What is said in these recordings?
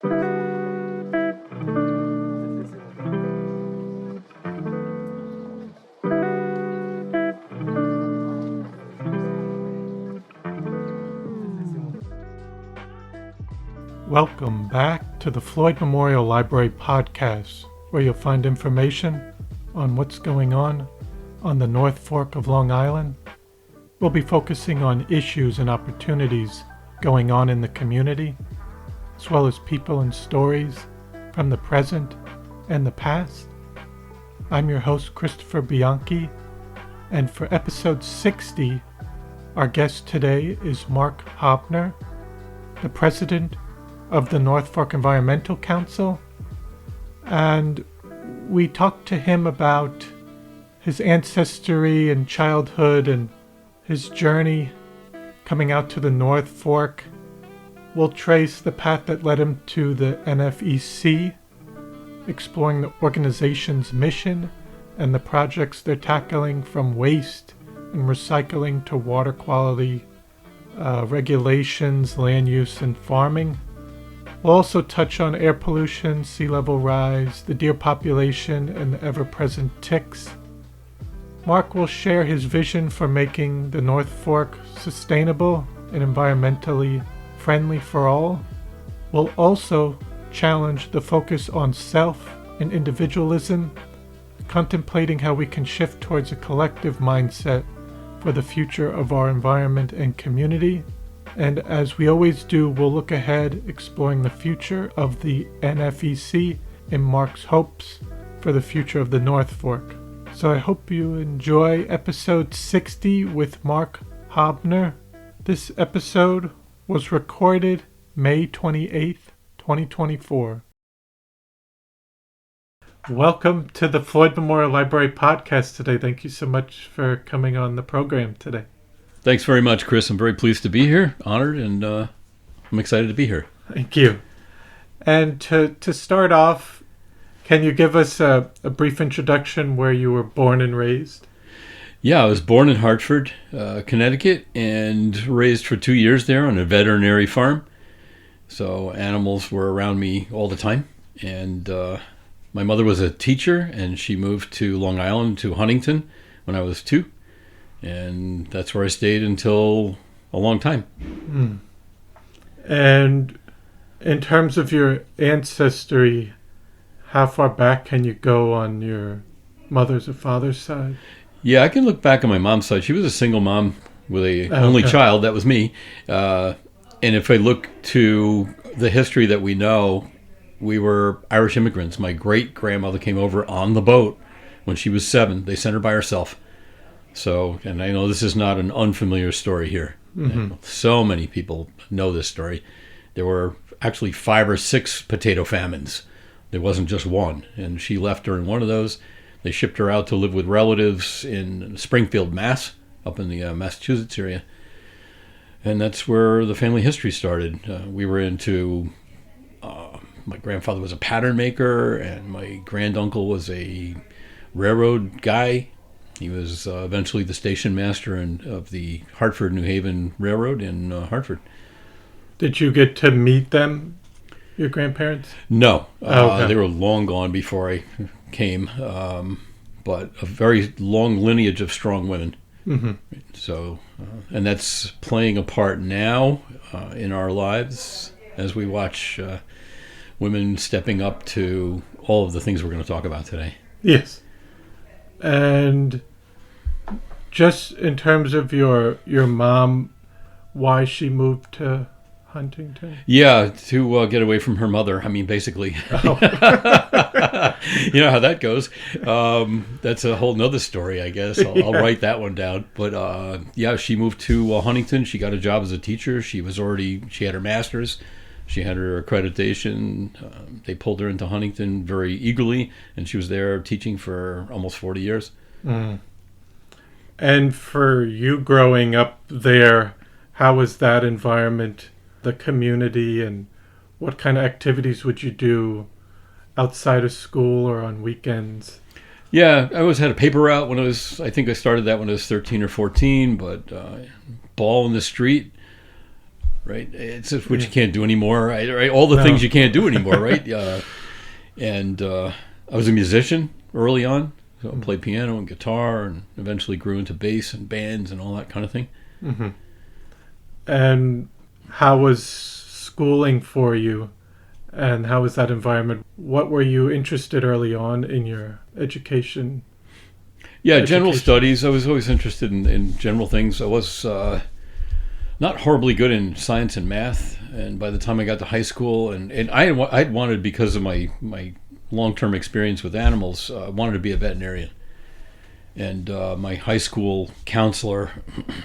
Welcome back to the Floyd Memorial Library podcast, where you'll find information on what's going on the North Fork of Long Island. We'll be focusing on issues and opportunities going on in the community, as well as people and stories from the present and the past. I'm your host, Christopher Bianchi, and for episode 60, our guest today is Mark Haubner, the president of the North Fork Environmental Council, and we talked to him about his ancestry and childhood and his journey coming out to the North Fork. We'll trace the path that led him to the NFEC, exploring the organization's mission and the projects they're tackling, from waste and recycling to water quality regulations, land use, and farming. We'll also touch on air pollution, sea level rise, the deer population, and the ever-present ticks. Mark will share his vision for making the North Fork sustainable and environmentally friendly for all. We'll also challenge the focus on self and individualism, contemplating how we can shift towards a collective mindset for the future of our environment and community. And as we always do, we'll look ahead, exploring the future of the NFEC and Mark's hopes for the future of the North Fork. So I hope you enjoy episode 60 with Mark Haubner. This episode was recorded May 28th, 2024. Welcome to the Floyd Memorial Library podcast today. Thank you so much for coming on the program today. Thanks very much, Chris. I'm very pleased to be here, honored, and I'm excited to be here. Thank you. And to start off, can you give us a brief introduction where you were born and raised? Yeah, I was born in Hartford, Connecticut, and raised for 2 years there on a veterinary farm. So animals were around me all the time. And my mother was a teacher, and she moved to Long Island, to Huntington, when I was 2. And that's where I stayed until a long time. And in terms of your ancestry, how far back can you go on your mother's or father's side? Yeah, I can look back on my mom's side. She was a single mom with a only child. That was me. And if I look to the history that we know, we were Irish immigrants. My great-grandmother came over on the boat when she was 7. They sent her by herself. So, and I know this is not an unfamiliar story here. Mm-hmm. So many people know this story. There were actually 5 or 6 potato famines. There wasn't just one. And she left during one of those. They shipped her out to live with relatives in Springfield, Mass, up in the Massachusetts area. And that's where the family history started. We were into, my grandfather was a pattern maker, and my granduncle was a railroad guy. He was eventually the station master of the Hartford, New Haven Railroad in Hartford. Did you get to meet them, your grandparents? No. They were long gone before I came, but a very long lineage of strong women. Mm-hmm. So, and that's playing a part now in our lives as we watch women stepping up to all of the things we're going to talk about today. Yes. And just in terms of your mom, why she moved to Huntington? Yeah, to get away from her mother. I mean, basically. Oh. You know how that goes. That's a whole nother story, I guess. I'll write that one down. But yeah, she moved to Huntington. She got a job as a teacher. She had her master's. She had her accreditation. They pulled her into Huntington very eagerly, and she was there teaching for almost 40 years. Mm. And for you growing up there, how was that environment, the community, and what kind of activities would you do outside of school or on weekends? Yeah, I always had a paper route I think I started that when I was 13 or 14, but ball in the street. right? It's just what you can't do anymore, right? All the things you can't do anymore, right? And I was a musician early on. So I played piano and guitar, and eventually grew into bass and bands and all that kind of thing. Mm-hmm. And how was schooling for you? And how was that environment? What were you interested early on in your education? Yeah, general studies. I was always interested in general things. I was not horribly good in science and math. And by the time I got to high school, and I'd wanted, because of my long-term experience with animals, I wanted to be a veterinarian. And my high school counselor,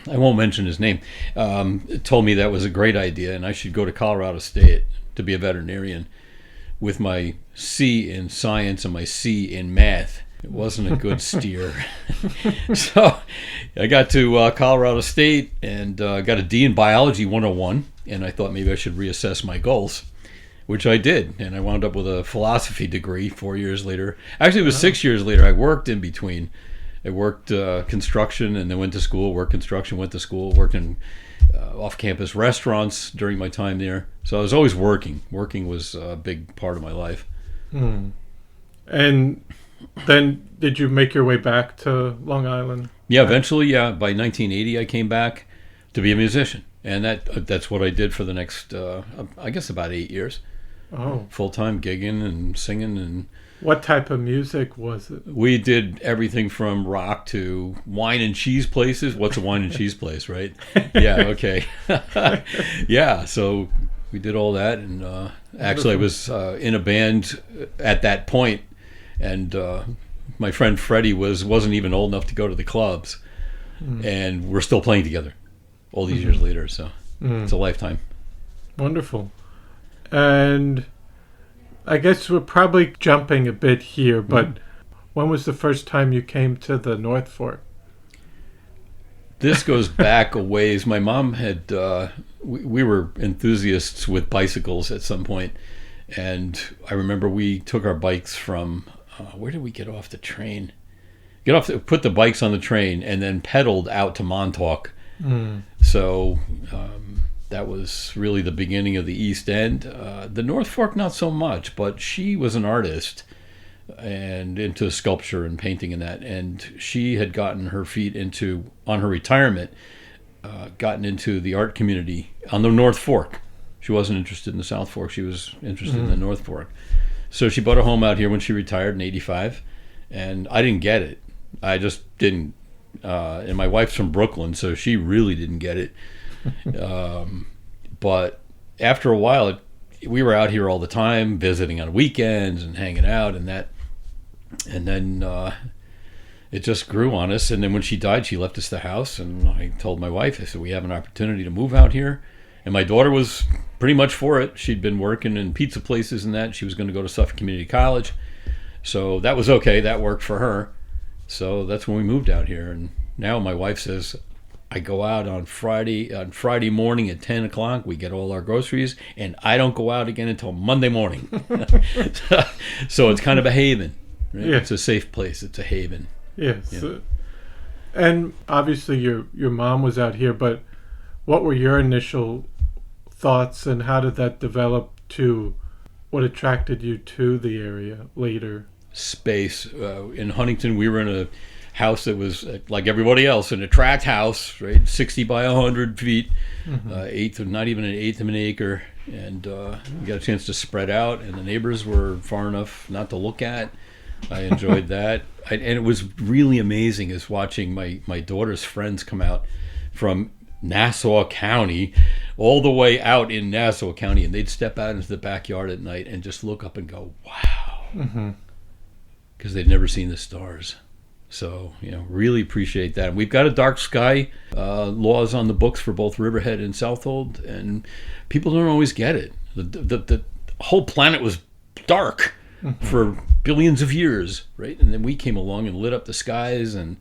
I won't mention his name, told me that was a great idea and I should go to Colorado State to be a veterinarian with my C in science and my C in math. It wasn't a good steer. So I got to Colorado State and got a D in Biology 101, and I thought maybe I should reassess my goals, which I did. And I wound up with a philosophy degree 4 years later. Actually, it was 6 years later. I worked in between. I worked construction and then went to school, worked construction, went to school, worked in off-campus restaurants during my time there. So I was always working. Working was a big part of my life. And then did you make your way back to Long Island? Yeah, eventually, yeah. By 1980, I came back to be a musician. And that's what I did for the next, I guess, about 8 years. Oh. Full-time gigging and singing. And what type of music was it? we did everything from rock to wine and cheese places. What's a wine and cheese place, right? Yeah, okay. Yeah, so we did all that. And actually, I was in a band at that point, and my friend Freddie wasn't even old enough to go to the clubs, and we're still playing together all these years later. So it's a lifetime. Wonderful. And I guess we're probably jumping a bit here, but when was the first time you came to the North Fork? This goes back a ways. My mom had, we were enthusiasts with bicycles at some point, and I remember we took our bikes from, where did we get off the train? Put the bikes on the train and then pedaled out to Montauk. So that was really the beginning of the East End. The North Fork, not so much, but she was an artist and into sculpture and painting and that. And she had gotten her feet into, on her retirement, gotten into the art community on the North Fork. She wasn't interested in the South Fork. She was interested in the North Fork. So she bought a home out here when she retired in 85. And I didn't get it. I just didn't. And my wife's from Brooklyn, so she really didn't get it. But after a while, we were out here all the time, visiting on weekends and hanging out and that. And then it just grew on us. And then when she died, she left us the house. And I told my wife, I said, we have an opportunity to move out here. And my daughter was pretty much for it. She'd been working in pizza places and that. She was going to go to Suffolk Community College. So that was okay. That worked for her. So that's when we moved out here. And now my wife says, I go out on Friday morning at 10 o'clock. We get all our groceries, and I don't go out again until Monday morning. So it's kind of a haven. Right? Yeah. It's a safe place. It's a haven. Yes. Yeah. And obviously your mom was out here, but what were your initial thoughts, and how did that develop to what attracted you to the area later? Space. In Huntington, we were in a house that was like everybody else, an attract house, right? 60 by 100 feet, not even an eighth of an acre, and we got a chance to spread out, and the neighbors were far enough not to look at. I enjoyed that, and it was really amazing is watching my daughter's friends come out from Nassau County all the way out in Nassau County, and they'd step out into the backyard at night and just look up and go, wow, because they'd never seen the stars. So, really appreciate that. We've got a dark sky laws on the books for both Riverhead and Southold, and people don't always get it. The whole planet was dark for billions of years, right? And then we came along and lit up the skies, and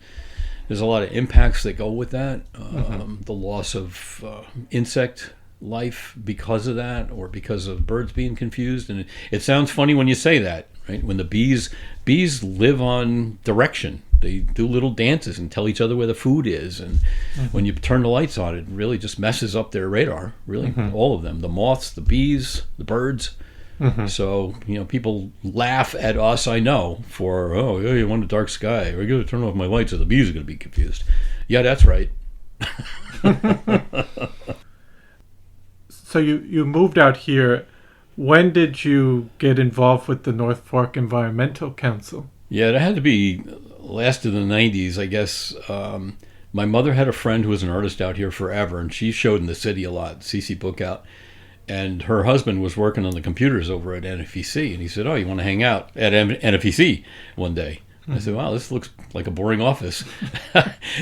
there's a lot of impacts that go with that. The loss of insect life because of that, or because of birds being confused. And it sounds funny when you say that, right? When the bees live on direction. They do little dances and tell each other where the food is. And when you turn the lights on, it really just messes up their radar, really, all of them. The moths, the bees, the birds. So, people laugh at us, I know, for, oh, yeah, you want a dark sky. We're going to turn off my lights or the bees are going to be confused. Yeah, that's right. So you moved out here. When did you get involved with the North Fork Environmental Council? Yeah, it had to be last of the 90s, I guess. My mother had a friend who was an artist out here forever, and she showed in the city a lot, CC Bookout. And her husband was working on the computers over at NFEC, and he said, oh, you want to hang out at NFEC one day? I said, wow, this looks like a boring office.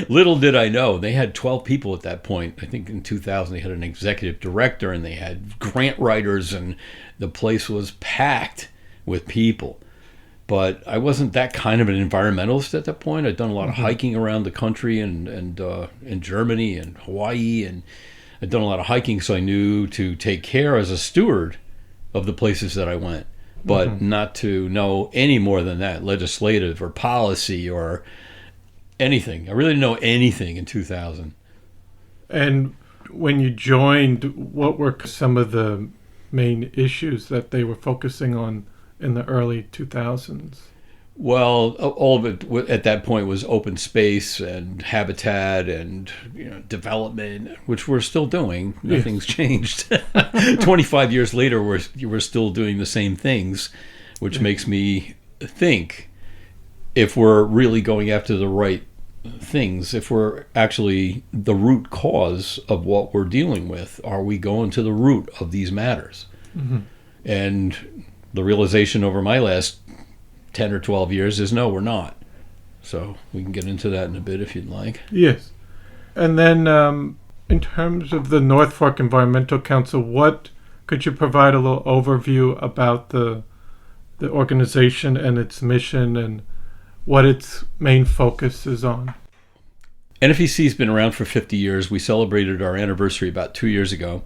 Little did I know, they had 12 people at that point. I think in 2000 they had an executive director, and they had grant writers, and the place was packed with people. But I wasn't that kind of an environmentalist at that point. I'd done a lot of hiking around the country and in Germany and Hawaii, and I'd done a lot of hiking, so I knew to take care as a steward of the places that I went, but not to know any more than that, legislative or policy or anything. I really didn't know anything in 2000. And when you joined, what were some of the main issues that they were focusing on in the early 2000s? Well, all of it at that point was open space and habitat and development, which we're still doing. Nothing's changed. 25 years later, we're still doing the same things, which makes me think if we're really going after the right things, if we're actually the root cause of what we're dealing with, are we going to the root of these matters? And the realization over my last 10 or 12 years is no, we're not. So we can get into that in a bit if you'd like. Yes. And then in terms of the North Fork Environmental Council, what could you provide a little overview about the organization and its mission and what its main focus is on? NFEC's been around for 50 years. We celebrated our anniversary about 2 years ago.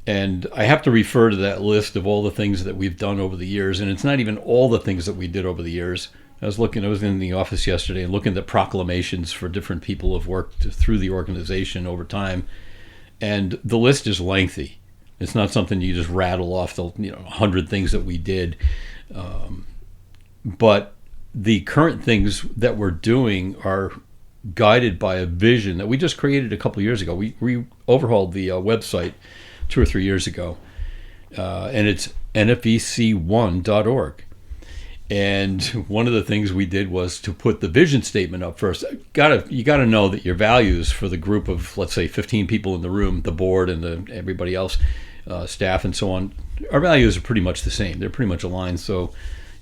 And I have to refer to that list of all the things that we've done over the years. And it's not even all the things that we did over the years. I was in the office yesterday and looking at proclamations for different people who have worked through the organization over time. And the list is lengthy. It's not something you just rattle off the 100 things that we did. But the current things that we're doing are guided by a vision that we just created a couple of years ago. We overhauled the website 2 or 3 years ago, and it's nfec1.org. And one of the things we did was to put the vision statement up first. You gotta know that your values for the group of, let's say, 15 people in the room, the board and everybody else, staff and so on, our values are pretty much the same. They're pretty much aligned, so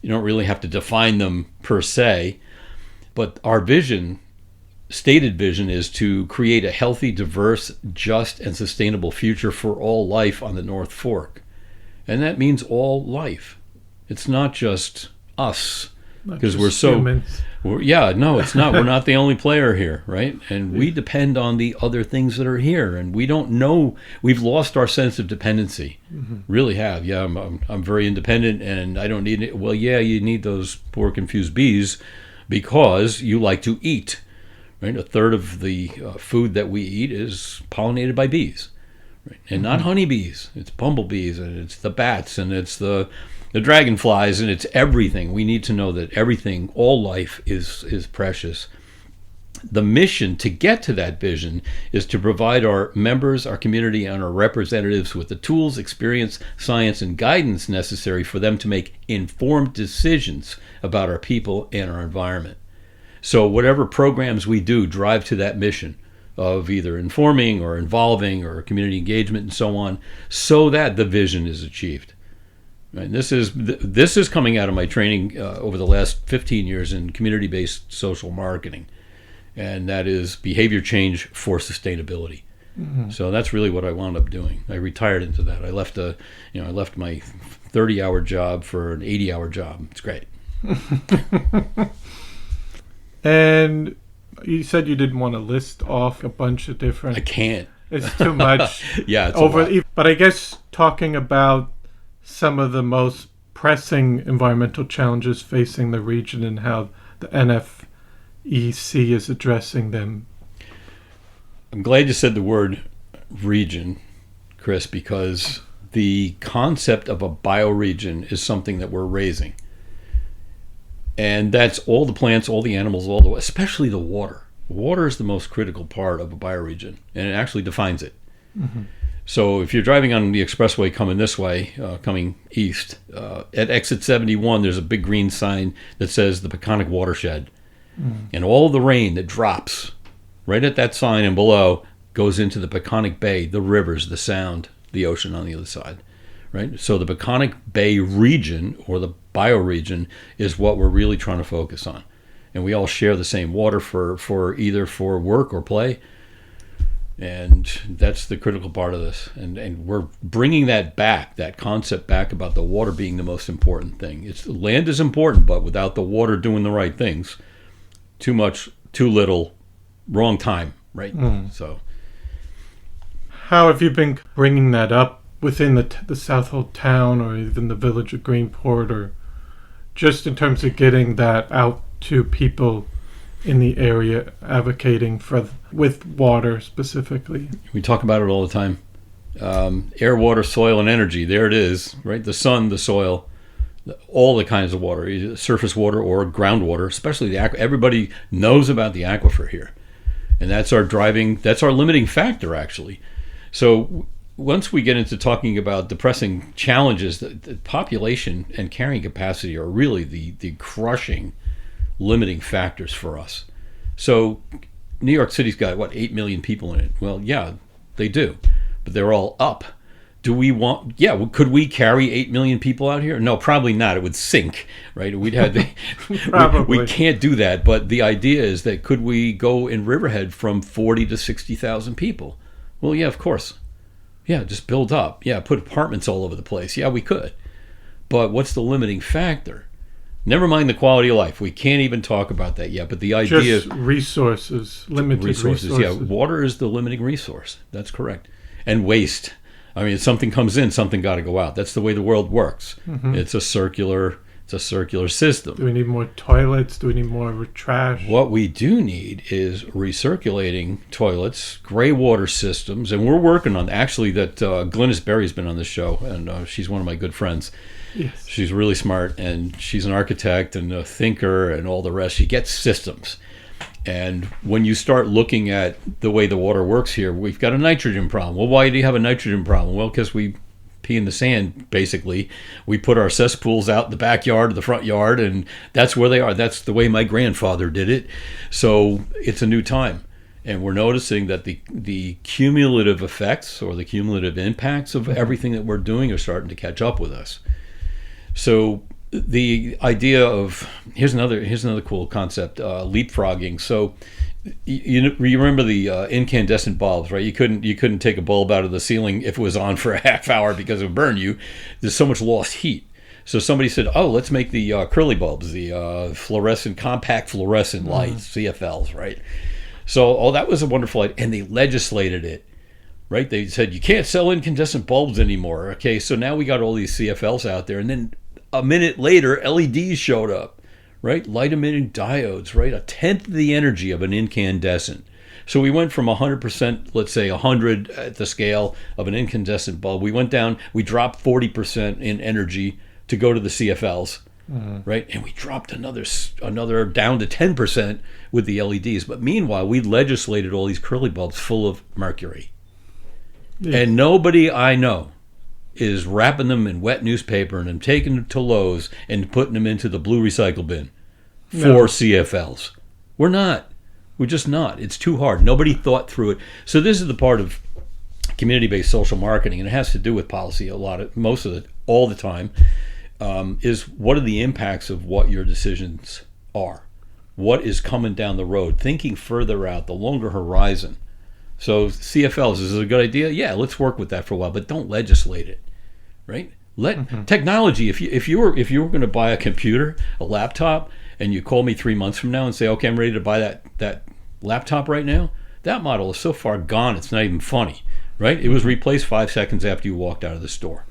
you don't really have to define them per se. But our vision, stated vision, is to create a healthy, diverse, just, and sustainable future for all life on the North Fork. And that means all life. It's not just us, because we're so humans. It's not. We're not the only player here, right? And we depend on the other things that are here, and we don't know. We've lost our sense of dependency. Really have. Yeah, I'm very independent, and I don't need it. Well, yeah, you need those poor confused bees because you like to eat. Right? A third of the food that we eat is pollinated by bees, right? And not honeybees. It's bumblebees, and it's the bats, and it's the dragonflies, and it's everything. We need to know that everything, all life, is precious. The mission to get to that vision is to provide our members, our community, and our representatives with the tools, experience, science, and guidance necessary for them to make informed decisions about our people and our environment. So whatever programs we do drive to that mission of either informing or involving or community engagement and so on, so that the vision is achieved. Right? This is coming out of my training over the last 15 years in community-based social marketing, and that is behavior change for sustainability. So that's really what I wound up doing. I retired into that. I left my 30-hour job for an 80-hour job. It's great. And you said you didn't want to list off a bunch of different... I can't. It's too much. Yeah, it's a lot. But I guess talking about some of the most pressing environmental challenges facing the region and how the NFEC is addressing them? I'm glad you said the word region, Chris, because the concept of a bioregion is something that we're raising. And that's all the plants, all the animals, especially the water. Water is the most critical part of a bioregion, and it actually defines it. Mm-hmm. So if you're driving on the expressway coming this way, coming east, at exit 71, there's a big green sign that says the Peconic Watershed. Mm. And all the rain that drops right at that sign and below goes into the Peconic Bay, the rivers, the Sound, the ocean on the other side. Right? So the Peconic Bay region, or the bioregion, is what we're really trying to focus on. And we all share the same water for either for work or play. And that's the critical part of this. And we're bringing that back, that concept back about the water being the most important thing. Land is important, but without the water doing the right things, too much, too little, wrong time, right? So, how have you been bringing that up within the Southold town, or even the village of Greenport, or just in terms of getting that out to people in the area advocating with water specifically? We talk about it all the time. Air, water, soil, and energy. There it is, right? The sun, the soil, all the kinds of water, either surface water or groundwater, especially the everybody knows about the aquifer here. And that's our limiting factor, actually. So once we get into talking about the pressing challenges, the population and carrying capacity are really the crushing limiting factors for us. So New York City's got, 8 million people in it? Well, yeah, they do. But they're all up. Could we carry 8 million people out here? No, probably not. It would sink, right? We'd have we can't do that. But the idea is that could we go in Riverhead from 40 to 60,000 people? Well, yeah, of course. Yeah, just build up. Yeah, put apartments all over the place. Yeah, we could. But what's the limiting factor? Never mind the quality of life. We can't even talk about that yet. But the idea just resources, limited resources. Yeah, water is the limiting resource. That's correct. And waste. I mean, if something comes in, something got to go out. That's the way the world works. Mm-hmm. It's a circular system. Do we need more toilets? Do we need more trash? What we do need is recirculating toilets, gray water systems, and we're working on actually that. Glynis Berry's been on the show, and she's one of my good friends. Yes. She's really smart, and she's an architect and a thinker and all the rest. She gets systems. And when you start looking at the way the water works here, we've got a nitrogen problem. Well, why do you have a nitrogen problem? Well, because we pee in the sand, basically. We put our cesspools out in the backyard or the front yard, and that's where they are. That's the way my grandfather did it. So it's a new time. And we're noticing that the cumulative effects or the cumulative impacts of everything that we're doing are starting to catch up with us. So the idea of here's another cool concept, leapfrogging. So you remember the incandescent bulbs, right? You couldn't take a bulb out of the ceiling if it was on for a half hour because it would burn you. There's so much lost heat. So somebody said, "Oh, let's make the curly bulbs, the compact fluorescent lights, CFLs, right?" So, that was a wonderful idea, and they legislated it. Right? They said you can't sell incandescent bulbs anymore. Okay, so now we got all these CFLs out there, and then a minute later, LEDs showed up, right? Light emitting diodes, right? 1/10 of the energy of an incandescent. So we went from 100%, let's say 100 at the scale of an incandescent bulb. We went down, we dropped 40% in energy to go to the CFLs, right? And we dropped another down to 10% with the LEDs. But meanwhile, we legislated all these curly bulbs full of mercury. Yeah. And nobody I know is wrapping them in wet newspaper and then taking them to Lowe's and putting them into the blue recycle bin for CFLs. We're not. We're just not. It's too hard. Nobody thought through it. So this is the part of community-based social marketing, and it has to do with policy all the time, is what are the impacts of what your decisions are? What is coming down the road? Thinking further out, the longer horizon. So CFLs, is it a good idea? Yeah, let's work with that for a while, but don't legislate it, right? Technology. If you were going to buy a computer, a laptop, and you call me 3 months from now and say, okay, I'm ready to buy that laptop right now, that model is so far gone, it's not even funny, right? It was replaced 5 seconds after you walked out of the store.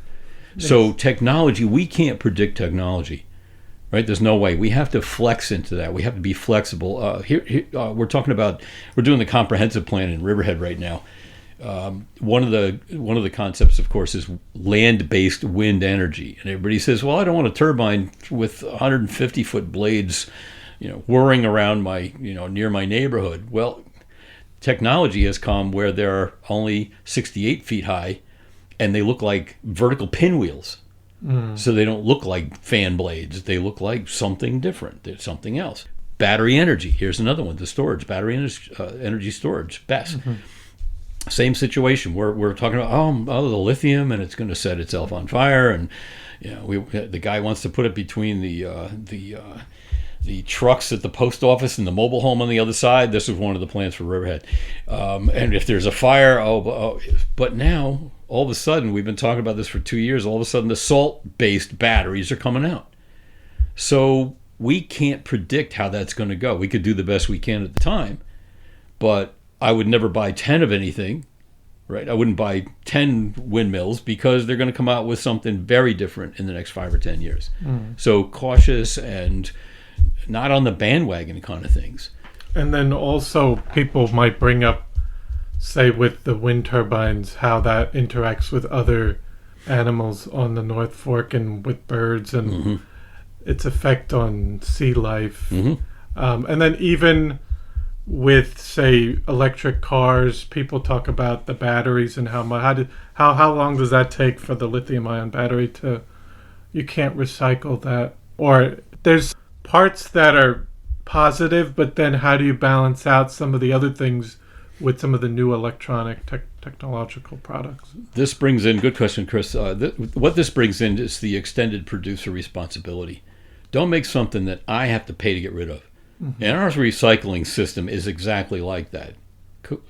Yes. So technology, we can't predict technology. right? There's no way. We have to flex into that. We have to be flexible. We're doing the comprehensive plan in Riverhead right now. One of the concepts, of course, is land-based wind energy. And everybody says, well, I don't want a turbine with 150-foot blades, whirring around near my neighborhood. Well, technology has come where they're only 68 feet high, and they look like vertical pinwheels. So they don't look like fan blades. They look like something different. They're something else. Battery energy. Here's another one, the storage. Battery energy storage, BESS. Same situation. We're talking about the lithium, and it's going to set itself on fire, and the guy wants to put it between the trucks at the post office and the mobile home on the other side. This is one of the plans for Riverhead. And if there's a fire, but now all of a sudden, we've been talking about this for 2 years. All of a sudden, the salt-based batteries are coming out. So we can't predict how that's going to go. We could do the best we can at the time, but I would never buy 10 of anything, right? I wouldn't buy 10 windmills because they're going to come out with something very different in the next 5 or 10 years. So cautious and not on the bandwagon kind of things. And then also people might bring up, say with the wind turbines, how that interacts with other animals on the North Fork and with birds and its effect on sea life. And then even with, say, electric cars, people talk about the batteries and how long does that take for the lithium-ion battery you can't recycle that. Or there's parts that are positive, but then how do you balance out some of the other things with some of the new electronic technological products? This brings in, good question, Chris. What this brings in is the extended producer responsibility. Don't make something that I have to pay to get rid of. And our recycling system is exactly like that.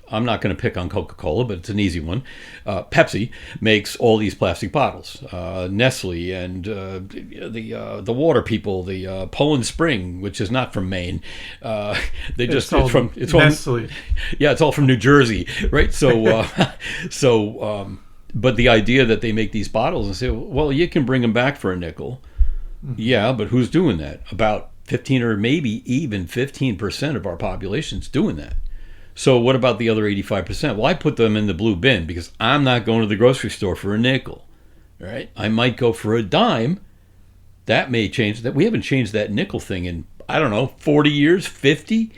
I'm not going to pick on Coca-Cola, but it's an easy one. Pepsi makes all these plastic bottles. Nestle and the water people, the Poland Spring, which is not from Maine. It's from Nestle. Yeah, it's all from New Jersey, right? So, but the idea that they make these bottles and say, well, you can bring them back for a nickel. Yeah, but who's doing that? About 15 or maybe even 15% of our population's doing that. So what about the other 85%? Well, I put them in the blue bin because I'm not going to the grocery store for a nickel, right? I might go for a dime. That may change. That we haven't changed that nickel thing in, 40 years, 50,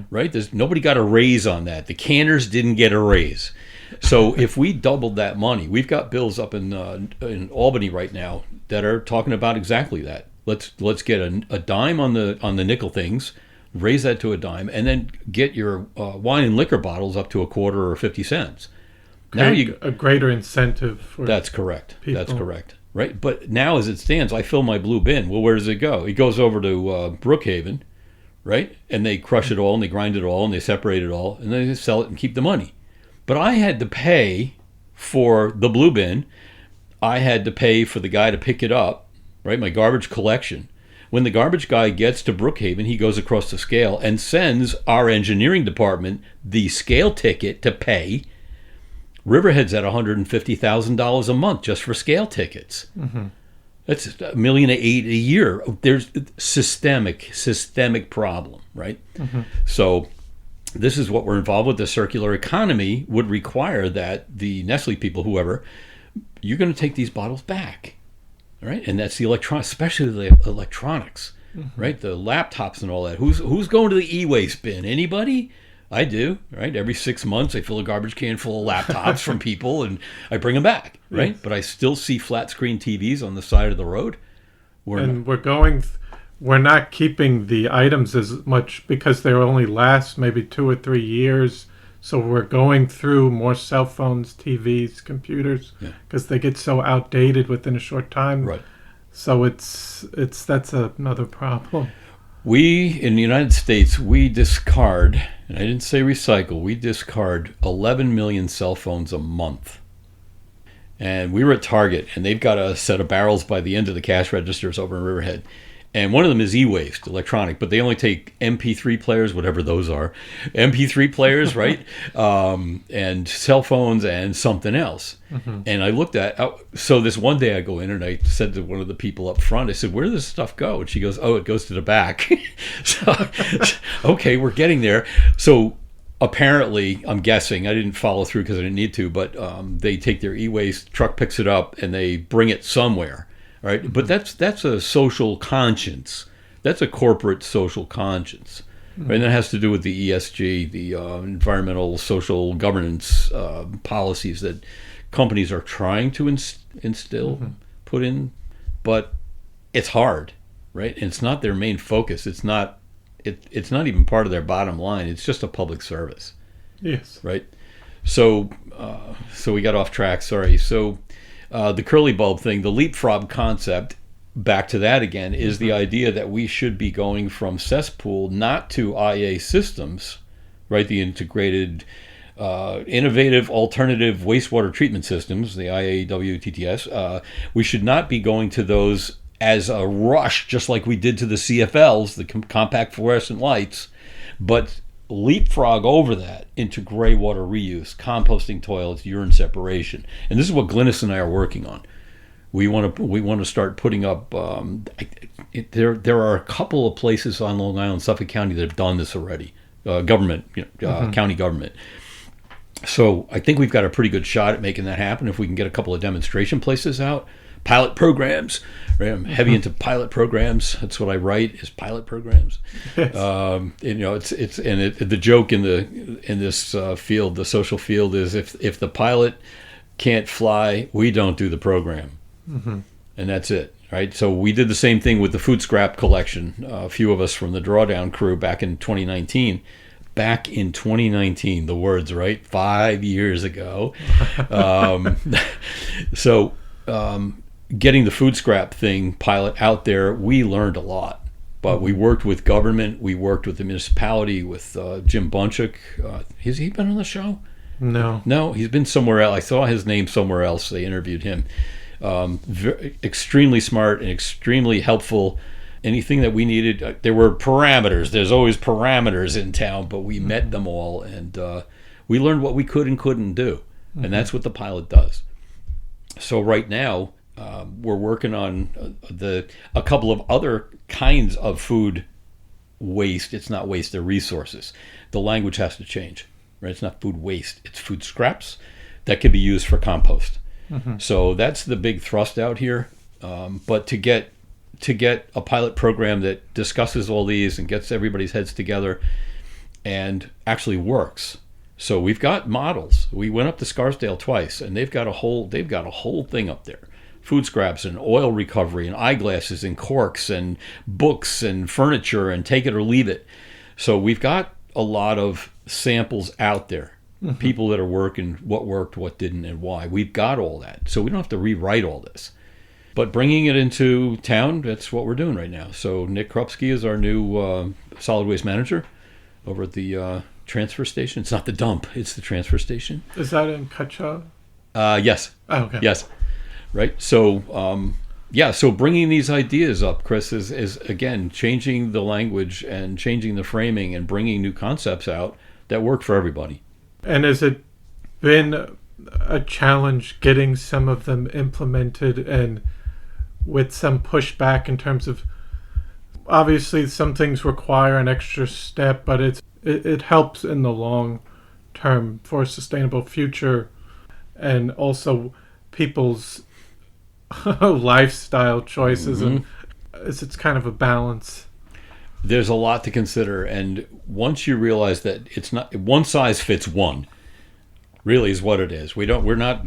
right? Nobody got a raise on that. The canners didn't get a raise. So if we doubled that money, we've got bills up in Albany right now that are talking about exactly that. Let's get a dime on the nickel things, raise that to a dime, and then get your wine and liquor bottles up to a quarter or 50 cents. Now a greater incentive for That's correct. People. That's correct. Right. But now as it stands, I fill my blue bin. Well, where does it go? It goes over to Brookhaven, right? And they crush it all and they grind it all and they separate it all and then they sell it and keep the money. But I had to pay for the blue bin. I had to pay for the guy to pick it up, right? My garbage collection. When the garbage guy gets to Brookhaven, he goes across the scale and sends our engineering department the scale ticket to pay. Riverhead's at $150,000 a month just for scale tickets. That's $1.8 million a year. There's systemic problem, right? So this is what we're involved with. The circular economy would require that the Nestle people, whoever, you're going to take these bottles back. Right, and that's the electronics, especially the electronics, right? The laptops and all that. Who's going to the e-waste bin? Anybody? I do, right? Every 6 months, I fill a garbage can full of laptops from people, and I bring them back, right? But I still see flat screen TVs on the side of the road. We're not keeping the items as much because they only last maybe 2 or 3 years. So we're going through more cell phones, TVs, computers, because they get so outdated within a short time. Right. So that's another problem. We in the United States, we discard, and I didn't say recycle, we discard 11 million cell phones a month. And we were at Target, and they've got a set of barrels by the end of the cash registers over in Riverhead. And one of them is e-waste, electronic, but they only take MP3 players, whatever those are, MP3 players, right? And cell phones and something else. And I looked at, so this one day I go in and I said to one of the people up front, I said, where does this stuff go? And she goes, oh, it goes to the back. So, okay, we're getting there. So apparently, I'm guessing, I didn't follow through because I didn't need to, but they take their e-waste, truck picks it up, and they bring it somewhere. Right, but that's a social conscience. That's a corporate social conscience, right? And that has to do with the ESG, the environmental social governance policies that companies are trying to instill, put in, but it's hard, right? And it's not their main focus. It's not even part of their bottom line. It's just a public service. Yes. Right. So we got off track. Sorry. So. The curly bulb thing, the leapfrog concept, back to that again, is the idea that we should be going from cesspool not to IA systems, right? The integrated, innovative, alternative wastewater treatment systems, the IAWTTS. We should not be going to those as a rush, just like we did to the CFLs, the compact fluorescent lights, but leapfrog over that into gray water reuse, composting toilets, urine separation, and this is what Glynis and I are working on. We want to start putting up. There are a couple of places on Long Island, Suffolk County, that have done this already. Government, county government. So I think we've got a pretty good shot at making that happen if we can get a couple of demonstration places out. Pilot programs, right? I'm heavy into pilot programs. That's what I write, is pilot programs. Yes. The joke in this field, the social field, is if the pilot can't fly, we don't do the program, and that's it, right? So we did the same thing with the food scrap collection. A few of us from the Drawdown crew back in 2019. Back in 2019, the words, right? 5 years ago. Getting the food scrap thing pilot out there, we learned a lot. But we worked with government, we worked with the municipality, with Jim Bunchuk. Has he been on the show? No, he's been somewhere else. I saw his name somewhere else. They interviewed him. Extremely smart and extremely helpful. Anything that we needed, there were parameters. There's always parameters in town, but we met them all, and we learned what we could and couldn't do. And that's what the pilot does. So right now, we're working on a couple of other kinds of food waste. It's not waste, they're resources. The language has to change, right? It's not food waste, it's food scraps that can be used for compost. So that's the big thrust out here. But to get a pilot program that discusses all these and gets everybody's heads together and actually works. So we've got models. We went up to Scarsdale twice, and they've got a whole thing up there. Food scraps and oil recovery and eyeglasses and corks and books and furniture and take it or leave it. So we've got a lot of samples out there. People that are working, what worked, what didn't, and why. We've got all that. So we don't have to rewrite all this. But bringing it into town, that's what we're doing right now. So Nick Krupski is our new solid waste manager over at the transfer station. It's not the dump, it's the transfer station. Is that in Cutcha? Yes. Oh, okay. Yes. Right. So, so bringing these ideas up, Chris, is again changing the language and changing the framing and bringing new concepts out that work for everybody. And has it been a challenge getting some of them implemented, and with some pushback in terms of, obviously some things require an extra step, but it helps in the long term for a sustainable future, and also people's lifestyle choices, and it's kind of a balance. There's a lot to consider, and once you realize that it's not one size fits one, really is what it is. We're not,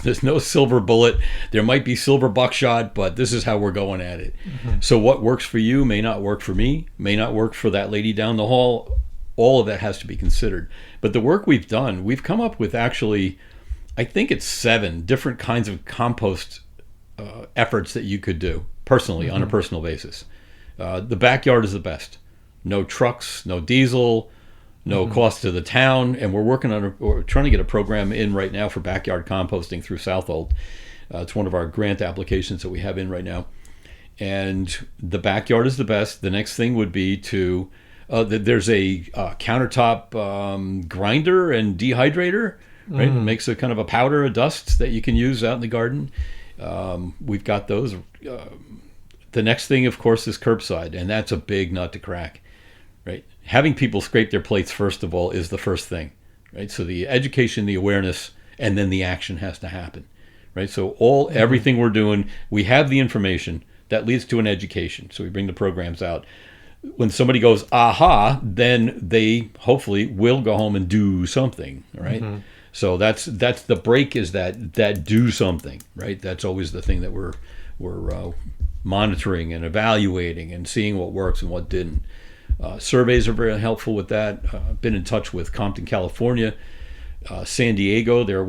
there's no silver bullet. There might be silver buckshot, but this is how we're going at it. So what works for you may not work for me, may not work for that lady down the hall. All of that has to be considered. But the work we've done, we've come up with actually, I think it's 7 different kinds of compost efforts that you could do personally on a personal basis. The backyard is the best. No trucks, no diesel, no cost to the town, and we're trying to get a program in right now for backyard composting through Southold. It's one of our grant applications that we have in right now. And the backyard is the best. The next thing would be to, there's a countertop grinder and dehydrator, right? It makes a kind of a powder, a dust that you can use out in the garden. We've got those. The next thing, of course, is curbside, and that's a big nut to crack, right? Having people scrape their plates, first of all, is the first thing, right? So the education, the awareness, and then the action has to happen, right? So everything we're doing, we have the information that leads to an education. So we bring the programs out. When somebody goes, aha, then they hopefully will go home and do something, right? So that's the break, is that do something, right? That's always the thing that we're monitoring and evaluating and seeing what works and what didn't. Surveys are very helpful with that. I've been in touch with Compton, California, San Diego. Their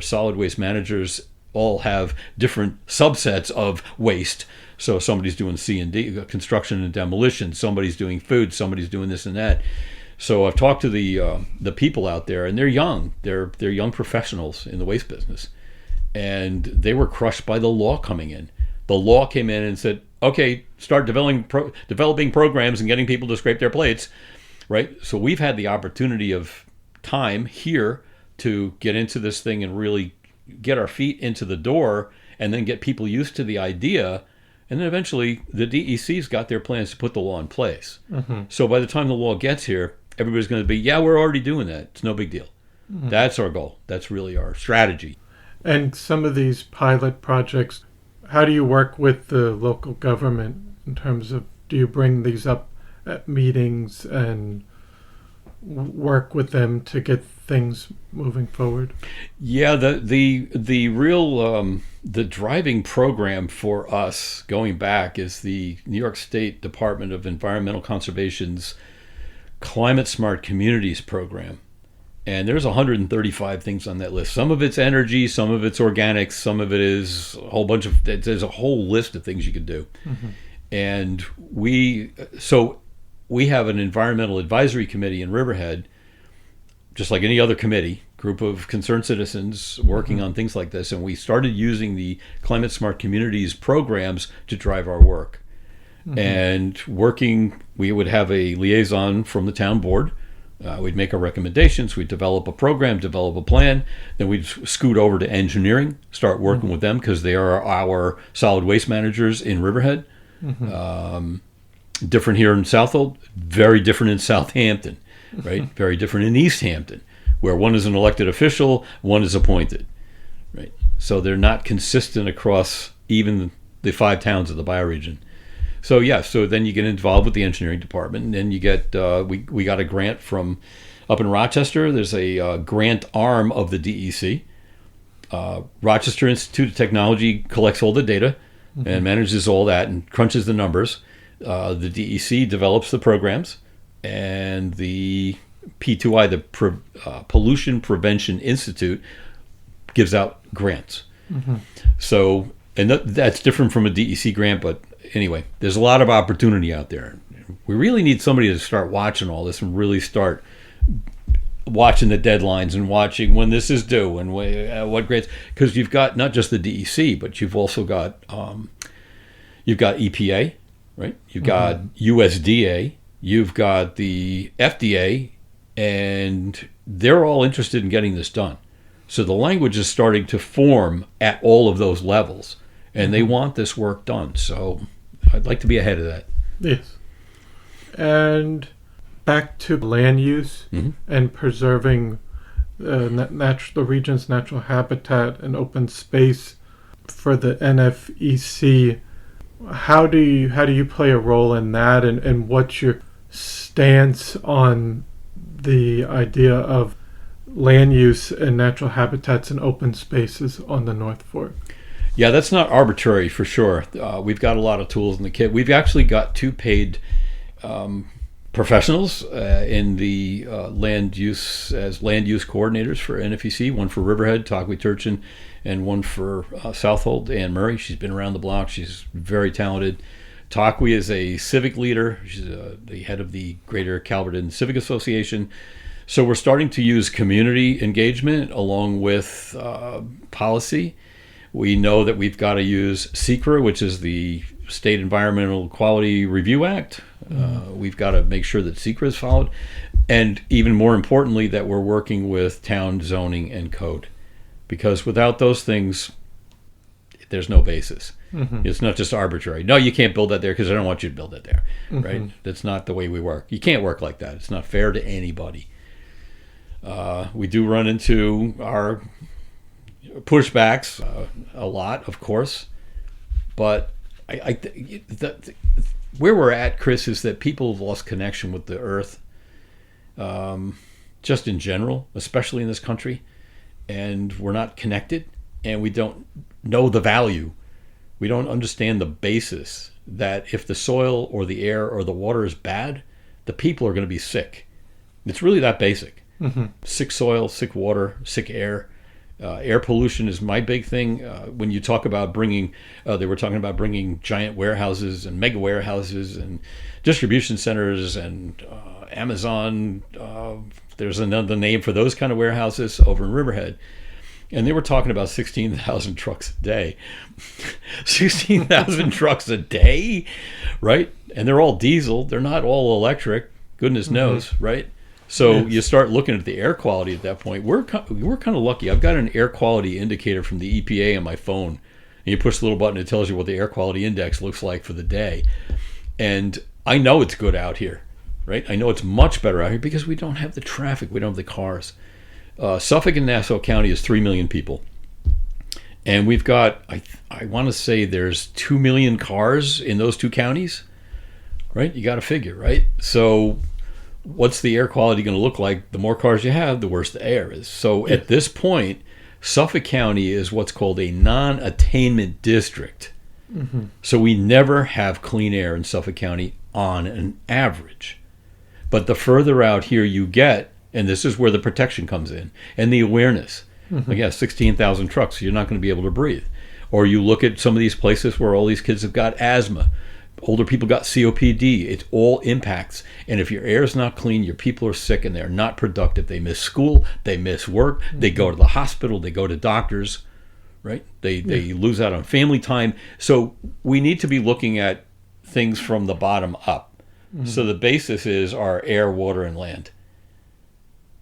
solid waste managers all have different subsets of waste. So somebody's doing C&D, construction and demolition. Somebody's doing food. Somebody's doing this and that. So I've talked to the people out there, and they're young. They're young professionals in the waste business, and they were crushed by the law coming in. The law came in and said, "Okay, start developing programs and getting people to scrape their plates." Right. So we've had the opportunity of time here to get into this thing and really get our feet into the door, and then get people used to the idea. And then eventually the DEC's got their plans to put the law in place. So by the time the law gets here, everybody's going to be, yeah, we're already doing that. It's no big deal. That's our goal. That's really our strategy. And some of these pilot projects, how do you work with the local government in terms of, do you bring these up at meetings and work with them to get things moving forward? Yeah, the real the driving program for us going back is the New York State Department of Environmental Conservation's Climate Smart Communities program. And there's 135 things on that list. Some of it's energy, some of it's organics, some of it is a whole bunch of, there's a whole list of things you can do. And we have an environmental advisory committee in Riverhead, just like any other committee, group of concerned citizens working on things like this. And we started using the Climate Smart Communities programs to drive our work. And we would have a liaison from the town board. We'd make our recommendations. We'd develop a program, develop a plan. Then we'd scoot over to engineering, start working with them, because they are our solid waste managers in Riverhead. Different here in Southold, very different in Southampton, right? Very different in East Hampton, where one is an elected official, one is appointed, right? So they're not consistent across even the 5 towns of the bioregion. So so then you get involved with the engineering department, and then you get, we got a grant from up in Rochester. There's a grant arm of the DEC. Rochester Institute of Technology collects all the data and manages all that and crunches the numbers. The DEC develops the programs, and the P2I, the Pollution Prevention Institute, gives out grants. So, and that's different from a DEC grant, but anyway, there's a lot of opportunity out there. We really need somebody to start watching all this and really start watching the deadlines and watching when this is due and what grants, because you've got not just the DEC, but you've also got EPA, right? You've got USDA, you've got the FDA, and they're all interested in getting this done. So the language is starting to form at all of those levels, and they want this work done. So I'd like to be ahead of that. Yes. And back to land use and preserving the region's natural habitat and open space for the NFEC. How do you play a role in that, and what's your stance on the idea of land use and natural habitats and open spaces on the North Fork? Yeah, that's not arbitrary for sure. We've got a lot of tools in the kit. We've actually got 2 paid professionals in the land use coordinators for NFEC, one for Riverhead, Taqui Turchin, and one for Southold, Anne Murray. She's been around the block. She's very talented. Taqui is a civic leader. She's the head of the Greater Calverton Civic Association. So we're starting to use community engagement along with policy. We know that we've got to use SECRA, which is the State Environmental Quality Review Act. We've got to make sure that SECRA is followed. And even more importantly, that we're working with town zoning and code. Because without those things, there's no basis. It's not just arbitrary. No, you can't build that there because I don't want you to build it there. Right? That's not the way we work. You can't work like that. It's not fair to anybody. We do run into our pushbacks a lot, of course. But where we're at, Chris, is that people have lost connection with the earth, just in general, especially in this country. And we're not connected, and we don't know the value. We don't understand the basis that if the soil or the air or the water is bad, the people are going to be sick. It's really that basic. Sick soil, sick water, sick air. Air pollution is my big thing. When you talk about bringing, they were talking about bringing giant warehouses and mega warehouses and distribution centers and Amazon. There's another name for those kind of warehouses over in Riverhead. And they were talking about 16,000 trucks a day. 16,000 trucks a day, right? And they're all diesel. They're not all electric. Goodness knows, right? So you start looking at the air quality at that point. We're kind of lucky. I've got an air quality indicator from the EPA on my phone. And you push the little button, it tells you what the air quality index looks like for the day. And I know it's good out here, right? I know it's much better out here because we don't have the traffic. We don't have the cars. Suffolk and Nassau County is 3 million people. And we've got, I want to say there's 2 million cars in those two counties, right? You got to figure, right? So what's the air quality going to look like? The more cars you have, the worse the air is. So at this point, Suffolk County is what's called a non-attainment district. So we never have clean air in Suffolk County on an average. But the further out here you get, and this is where the protection comes in, and the awareness. Like, yeah, 16,000 trucks, you're not going to be able to breathe. Or you look at some of these places where all these kids have got asthma. Older people got COPD. It all impacts. And if your air is not clean, your people are sick and they're not productive. They miss school. They miss work. They go to the hospital. They go to doctors, right? They lose out on family time. So we need to be looking at things from the bottom up. So the basis is our air, water, and land.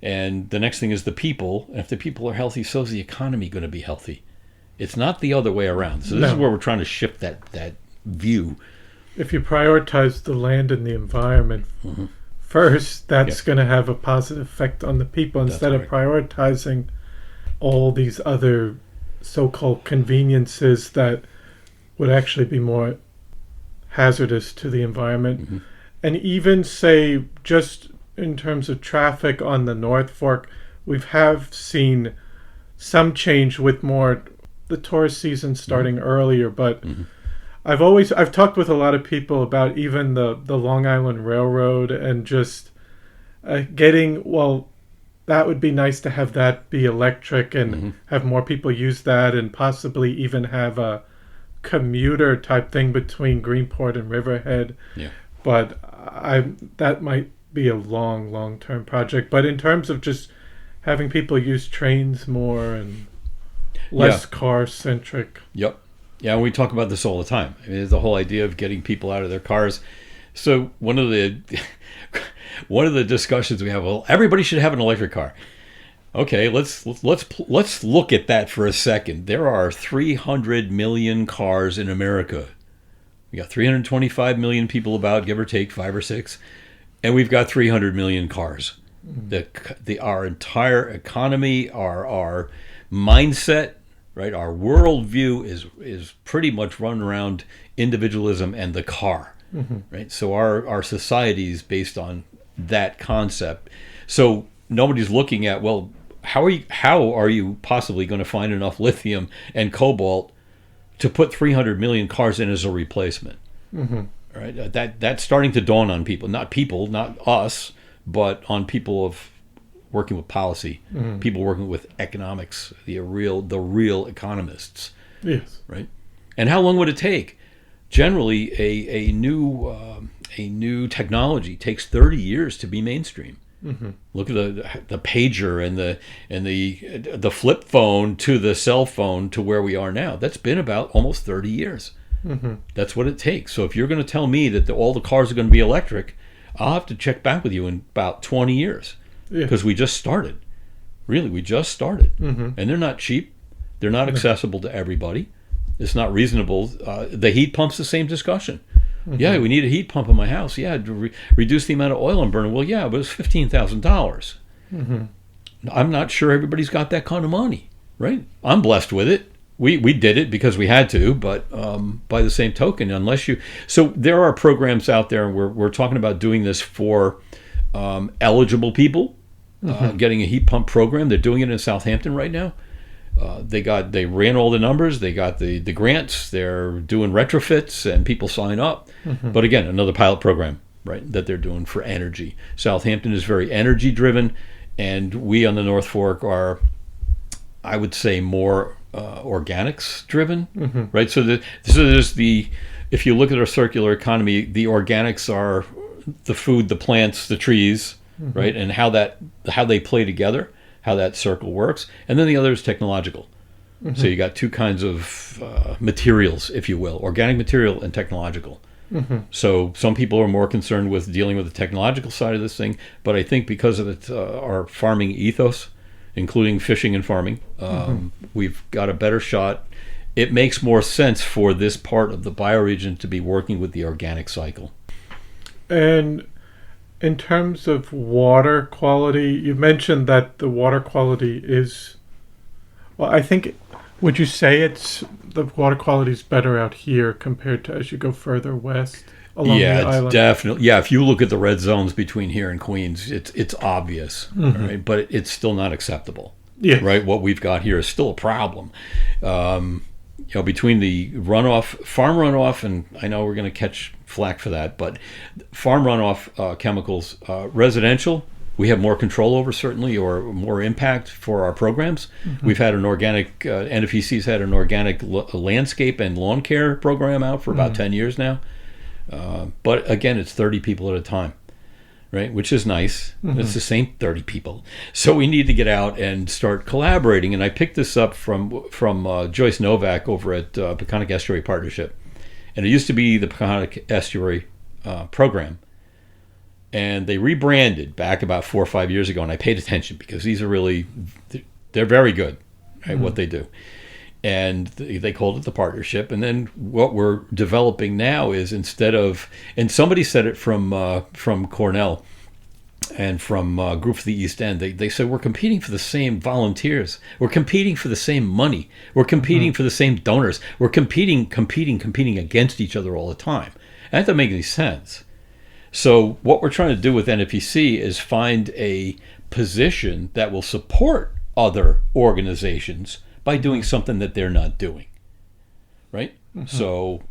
And the next thing is the people. And if the people are healthy, so is the economy going to be healthy. It's not the other way around. So this is where we're trying to shift that view. If you prioritize the land and the environment first, that's going to have a positive effect on the people instead of prioritizing all these other so-called conveniences that would actually be more hazardous to the environment. And even, say, just in terms of traffic on the North Fork, we have seen some change with more the tourist season starting earlier, but I've talked with a lot of people about even the Long Island Railroad and just that would be nice to have that be electric and have more people use that and possibly even have a commuter type thing between Greenport and Riverhead. But that might be a long-term project. But in terms of just having people use trains more and less car-centric. Yeah, we talk about this all the time. I mean, the whole idea of getting people out of their cars. So one of the discussions we have, well, everybody should have an electric car. Okay, let's look at that for a second. There are 300 million cars in America. We got 325 million people about, give or take 5 or 6, and we've got 300 million cars. Our entire economy, our mindset, right? Our worldview is pretty much run around individualism and the car, right? So our society is based on that concept. So nobody's looking at, well, how are you possibly going to find enough lithium and cobalt to put 300 million cars in as a replacement? Right? That's starting to dawn on people, not us, but on people of working with policy, people working with economics, the real economists. Yes. Right. And how long would it take? Generally, a new technology takes 30 years to be mainstream. Look at the pager and the flip phone to the cell phone to where we are now. That's been about almost 30 years. That's what it takes. So if you're going to tell me that all the cars are going to be electric, I'll have to check back with you in about 20 years because we just started. Really, we just started. And they're not cheap. They're not accessible to everybody. It's not reasonable. The heat pump's the same discussion. Yeah, we need a heat pump in my house. Yeah, to reduce the amount of oil I'm burning. Well, yeah, but it's $15,000. I'm not sure everybody's got that kind of money, right? I'm blessed with it. We did it because we had to, but by the same token, unless you... So there are programs out there, and we're talking about doing this for eligible people, getting a heat pump program. They're doing it in Southampton right now. They ran all the numbers. They got the grants. They're doing retrofits, and people sign up. But again, another pilot program, right, that they're doing for energy. Southampton is very energy driven, and we on the North Fork are, I would say, more organics driven, right? So there's if you look at our circular economy, the organics are the food, the plants, the trees, right, and how they play together, how that circle works. And then the other is technological. So you got two kinds of materials, if you will, organic material and technological. So some people are more concerned with dealing with the technological side of this thing, but I think because of our farming ethos, including fishing and farming, we've got a better shot. It makes more sense for this part of the bioregion to be working with the organic cycle. And in terms of water quality, you mentioned that the water quality is, well, I think, would you say the water quality is better out here compared to as you go further west along the island? Yeah, definitely. Yeah, if you look at the red zones between here and Queens, it's obvious, right? But it's still not acceptable. Yeah. Right? What we've got here is still a problem. Between the farm runoff, and I know we're going to catch flack for that, but farm runoff chemicals, residential, we have more control over, certainly, or more impact for our programs. We've had an organic, NFEC's had an organic landscape and lawn care program out for about 10 years now. But again, it's 30 people at a time, right? Which is nice. It's the same 30 people. So we need to get out and start collaborating. And I picked this up from Joyce Novak over at Peconic Estuary Partnership. And it used to be the Peconic Estuary program. And they rebranded back about 4 or 5 years ago. And I paid attention because these are they're very good at what they do. And they called it the partnership. And then what we're developing now is and somebody said it from Cornell and from Group for the East End, they said we're competing for the same volunteers. We're competing for the same money. We're competing for the same donors. We're competing against each other all the time. And that doesn't make any sense. So what we're trying to do with NFEC is find a position that will support other organizations by doing something that they're not doing, right? So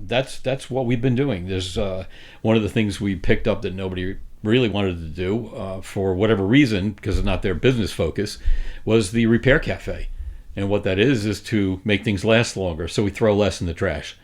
that's what we've been doing. There's one of the things we picked up that nobody really wanted to do for whatever reason, because it's not their business focus, was the repair cafe. And what that is to make things last longer, so we throw less in the trash.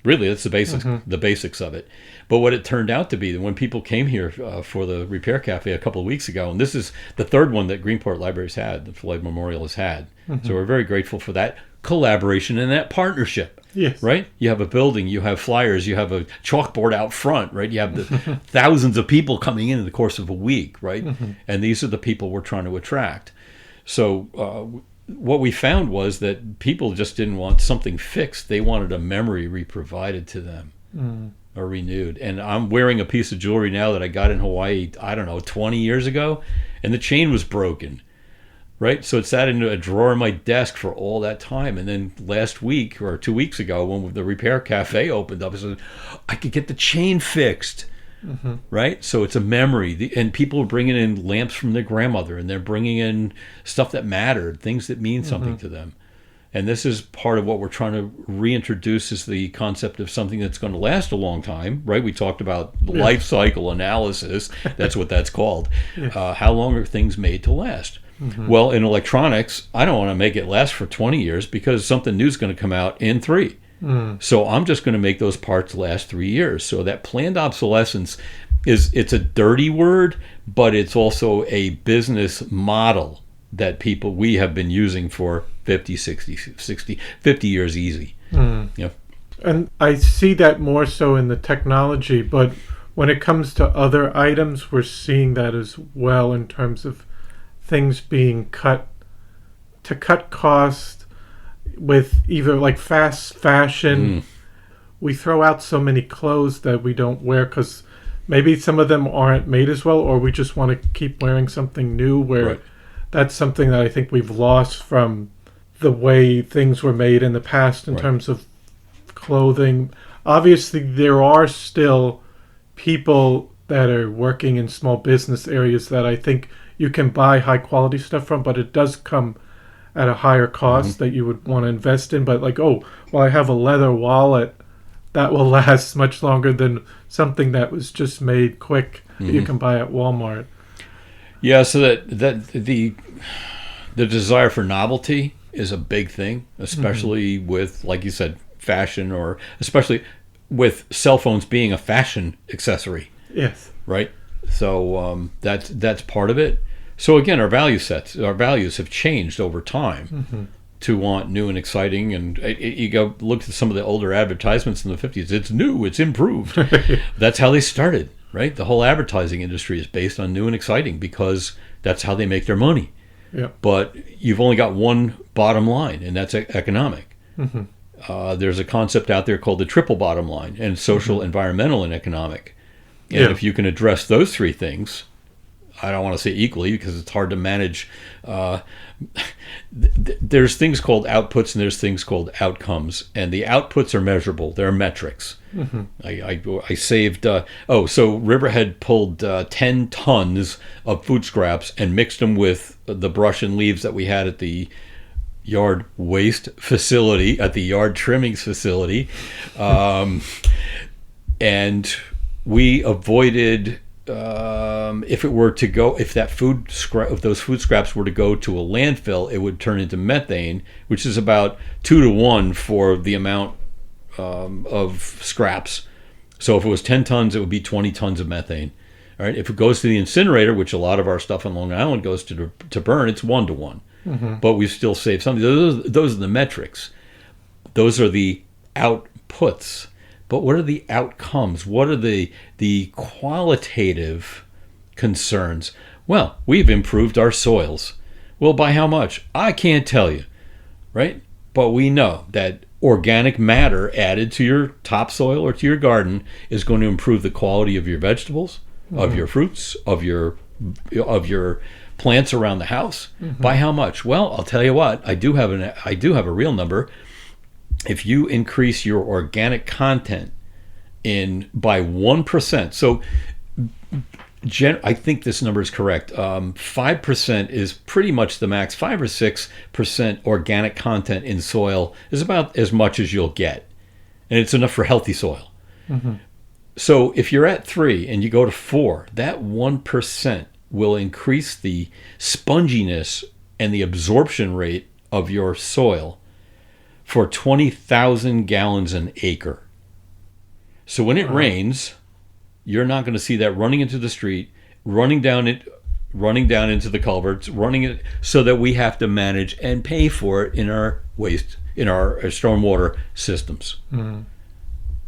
Really, that's the basics of it. But what it turned out to be, that when people came here for the repair cafe a couple of weeks ago, and this is the third one that Greenport Library's had, the Floyd Memorial has had. So we're very grateful for that collaboration and that partnership. Yes. Right? You have a building, you have flyers, you have a chalkboard out front, right? You have the thousands of people coming in the course of a week, right? And these are the people we're trying to attract. So what we found was that people just didn't want something fixed. They wanted a memory re-provided to them or renewed. And I'm wearing a piece of jewelry now that I got in Hawaii, 20 years ago, and the chain was broken. Right? So it sat in a drawer in my desk for all that time. And then last week or 2 weeks ago, when the repair cafe opened up, I said, I could get the chain fixed. Right? So it's a memory. And people are bringing in lamps from their grandmother, and they're bringing in stuff that mattered, things that mean something to them. And this is part of what we're trying to reintroduce, is the concept of something that's going to last a long time, right? We talked about life cycle analysis. That's what that's called. How long are things made to last? Well, in electronics, I don't want to make it last for 20 years because something new is going to come out in 3. So I'm just going to make those parts last 3 years. So that planned obsolescence it's a dirty word, but it's also a business model that we have been using for 50, 50 years easy. Yeah. And I see that more so in the technology, but when it comes to other items, we're seeing that as well in terms of things being cut to cut cost with either like fast fashion. We throw out so many clothes that we don't wear because maybe some of them aren't made as well, or we just want to keep wearing something new where that's something that I think we've lost from the way things were made in the past in terms of clothing. Obviously, there are still people that are working in small business areas that I think you can buy high quality stuff from, but it does come at a higher cost that you would want to invest in. But like, oh, well, I have a leather wallet that will last much longer than something that was just made quick that you can buy at Walmart. Yeah, so that the desire for novelty is a big thing, especially with, like you said, fashion, or especially with cell phones being a fashion accessory. Yes. Right? So that's part of it. So again, our values have changed over time to want new and exciting. And you go look at some of the older advertisements in the 50s. It's new, it's improved. That's how they started, right? The whole advertising industry is based on new and exciting because that's how they make their money. Yeah. But you've only got one bottom line, and that's economic. There's a concept out there called the triple bottom line, and social, environmental, and economic. And if you can address those three things, I don't want to say equally because it's hard to manage. There's things called outputs and there's things called outcomes, and the outputs are measurable. They're metrics. I saved. So Riverhead pulled 10 tons of food scraps and mixed them with the brush and leaves that we had at the yard waste facility, at the yard trimmings facility, and we avoided. If those food scraps were to go to a landfill, it would turn into methane, which is about 2 to 1 for the amount of scraps. So if it was 10 tons, it would be 20 tons of methane. All right. If it goes to the incinerator, which a lot of our stuff on Long Island goes to burn, it's 1 to 1. But we still save something. Those are the metrics. Those are the outputs. But what are the outcomes? What are the qualitative concerns? Well, we've improved our soils. Well, by how much? I can't tell you, right? But we know that organic matter added to your topsoil or to your garden is going to improve the quality of your vegetables, of your fruits, of your plants around the house. By how much? Well, I'll tell you what. I do have a real number. If you increase your organic content by 1%, so I think this number is correct. 5% is pretty much the max. 5 or 6% organic content in soil is about as much as you'll get, and it's enough for healthy soil. So if you're at 3 and you go to 4, that 1% will increase the sponginess and the absorption rate of your soil for 20,000 gallons an acre. So when it rains, you're not going to see that running into the street, running down into the culverts, running it, so that we have to manage and pay for it in our stormwater systems.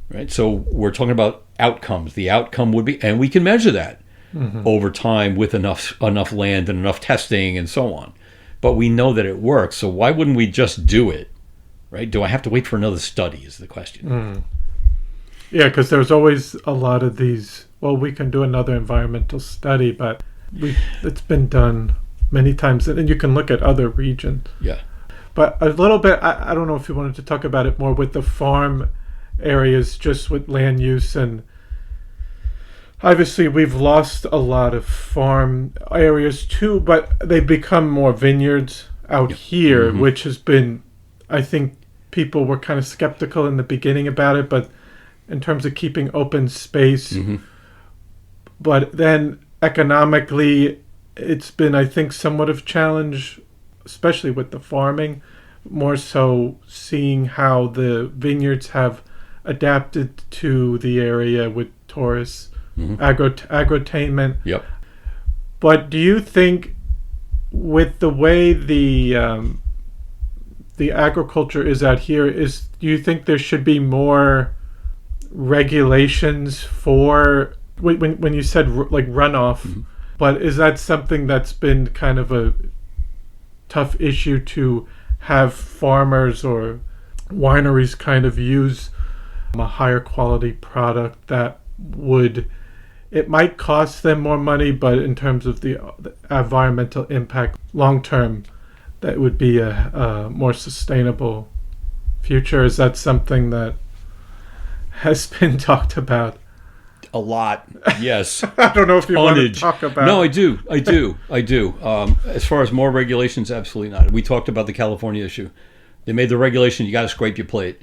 Right? So we're talking about outcomes. The outcome would be, and we can measure that over time with enough land and enough testing and so on. But we know that it works. So why wouldn't we just do it? Right? Do I have to wait for another study is the question. Yeah, because there's always a lot of these, well, we can do another environmental study, but it's been done many times. And you can look at other regions. Yeah. But a little bit, I don't know if you wanted to talk about it more with the farm areas, just with land use. And obviously we've lost a lot of farm areas too, but they've become more vineyards out here, which has been, I think people were kind of skeptical in the beginning about it, but in terms of keeping open space. But then economically, it's been, I think, somewhat of a challenge, especially with the farming, more so seeing how the vineyards have adapted to the area with tourists agrotainment. Yep. But do you think, with the way the agriculture is out here, do you think there should be more regulations for when you said like runoff? But is that something that's been kind of a tough issue to have farmers or wineries kind of use a higher quality product that it might cost them more money, but in terms of the environmental impact long term, that would be a more sustainable future? Is that something that has been talked about? A lot, yes. I don't know if you want to talk about. No, I do. As far as more regulations, absolutely not. We talked about the California issue. They made the regulation, you got to scrape your plate.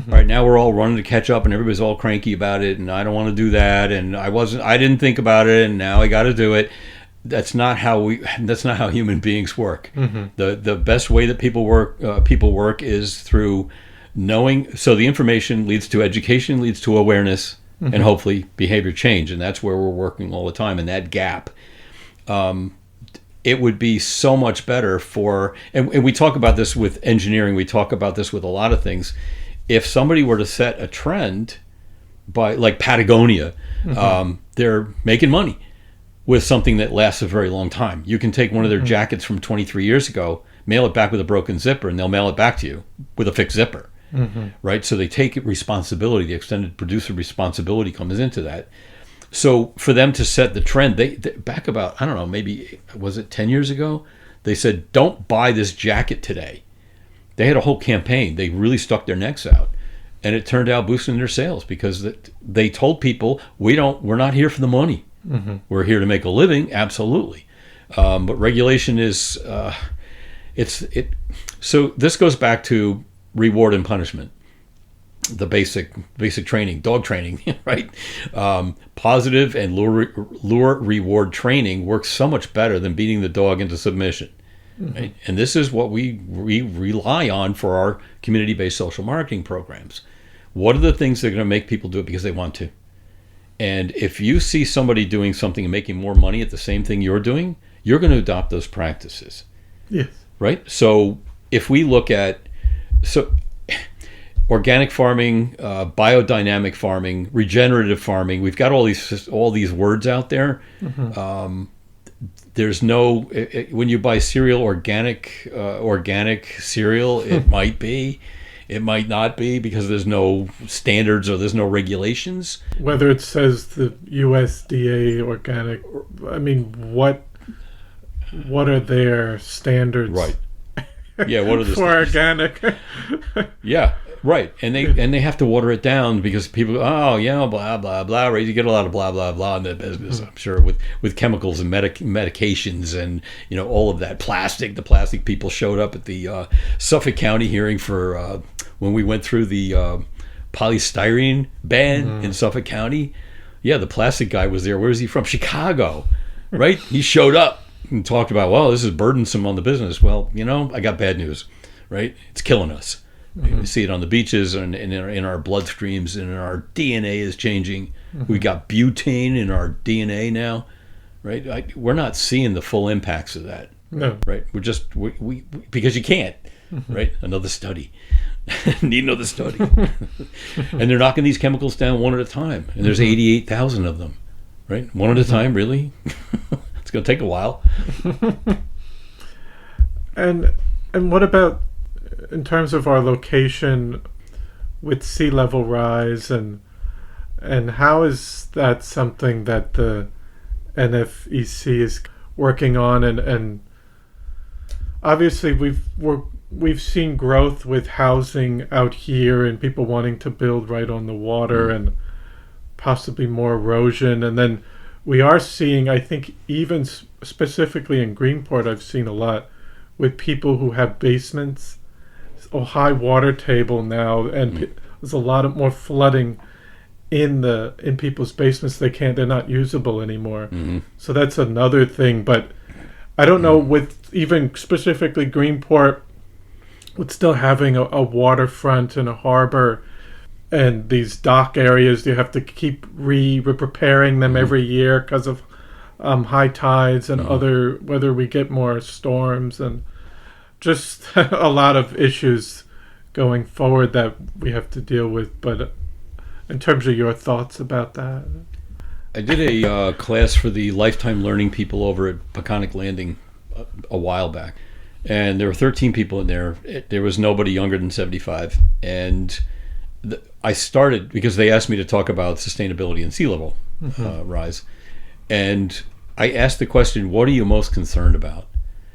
Right now we're all running to catch up, and everybody's all cranky about it, and I don't want to do that, and I didn't think about it, and now I got to do it. That's not how human beings work. The best way that people work is through knowing. So the information leads to education, leads to awareness, and hopefully behavior change, and that's where we're working all the time. In that gap, it would be so much better and we talk about this with engineering. We talk about this with a lot of things. If somebody were to set a trend by, like Patagonia, they're making money with something that lasts a very long time. You can take one of their jackets from 23 years ago, mail it back with a broken zipper, and they'll mail it back to you with a fixed zipper. Right? So they take responsibility. The extended producer responsibility comes into that. So for them to set the trend, they back about, I don't know, maybe, was it 10 years ago? They said, don't buy this jacket today. They had a whole campaign. They really stuck their necks out, and it turned out boosting their sales because they told people, we're not here for the money. We're here to make a living, absolutely. But regulation is, so this goes back to reward and punishment, the basic training, dog training, right? Positive and lure reward training works so much better than beating the dog into submission. Right? And this is what we rely on for our community-based social marketing programs. What are the things that are going to make people do it because they want to? And if you see somebody doing something and making more money at the same thing you're doing, you're going to adopt those practices. Yes. Right? So if we look at organic farming, biodynamic farming, regenerative farming, we've got all these words out there. There's no, when you buy cereal, organic cereal, it might be, it might not be, because there's no standards or there's no regulations. Whether it says the USDA organic, I mean, what are their standards? Right. Yeah, what are the for standards? Organic? Yeah. Right, and they have to water it down because people go, oh, yeah, blah, blah, blah, right? You get a lot of blah, blah, blah in that business, I'm sure, with chemicals and medications and, all of that. The plastic people showed up at the Suffolk County hearing for when we went through the polystyrene ban in Suffolk County. Yeah, the plastic guy was there. Where is he from? Chicago, right? He showed up and talked about, well, this is burdensome on the business. Well, I got bad news, right? It's killing us. We see it on the beaches and in our bloodstreams, and our DNA is changing. We got butane in our DNA now, right? We're not seeing the full impacts of that. No. Right? We're just, we because you can't, right? Another study. Need another study. And they're knocking these chemicals down one at a time. And there's 88,000 of them, right? One at a time, really? It's going to take a while. And what about in terms of our location with sea level rise, and how is that something that the NFEC is working on? And obviously we've seen growth with housing out here and people wanting to build right on the water, and possibly more erosion. And then we are seeing, I think, even specifically in Greenport, I've seen a lot with people who have basements, a high water table now, and there's a lot of more flooding in people's basements. They're not usable anymore. So that's another thing. But I don't know, with even specifically Greenport, with still having a waterfront and a harbor, and these dock areas, you have to keep repairing them every year because of high tides and whether we get more storms, and just a lot of issues going forward that we have to deal with. But in terms of your thoughts about that. I did a class for the lifetime learning people over at Peconic Landing a while back, and there were 13 people in there. There was nobody younger than 75, and I started because they asked me to talk about sustainability and sea level rise, and I asked the question, what are you most concerned about?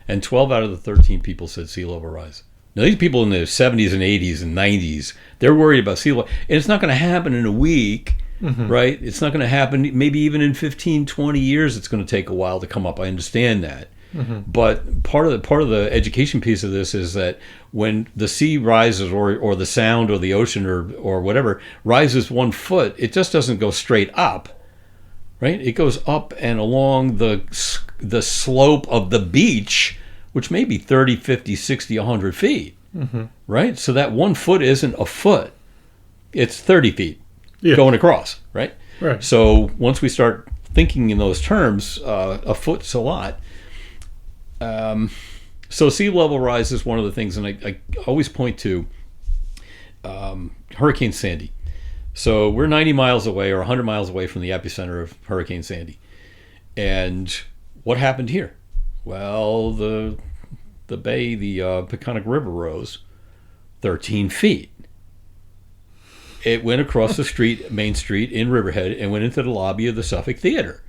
And 12 out of the 13 people said sea level rise. Now, these people in their 70s and 80s and 90s, they're worried about sea level, and it's not going to happen in a week. Right? It's not going to happen, maybe even in 15, 20 years, it's going to take a while to come up. I understand that. But part of the education piece of this is that when the sea rises or the sound or the ocean or whatever rises 1 foot, it just doesn't go straight up, right? It goes up and along the slope of the beach, which may be 30, 50, 60, 100 feet, right? So that 1 foot isn't a foot. It's 30 feet. Going across, right? Right. So once we start thinking in those terms, a foot's a lot. So sea level rise is one of the things, and I always point to Hurricane Sandy. So we're 90 miles away or 100 miles away from the epicenter of Hurricane Sandy. And what happened here? Well, the bay, the Peconic River rose 13 feet. It went across the street, Main Street in Riverhead, and went into the lobby of the Suffolk Theater,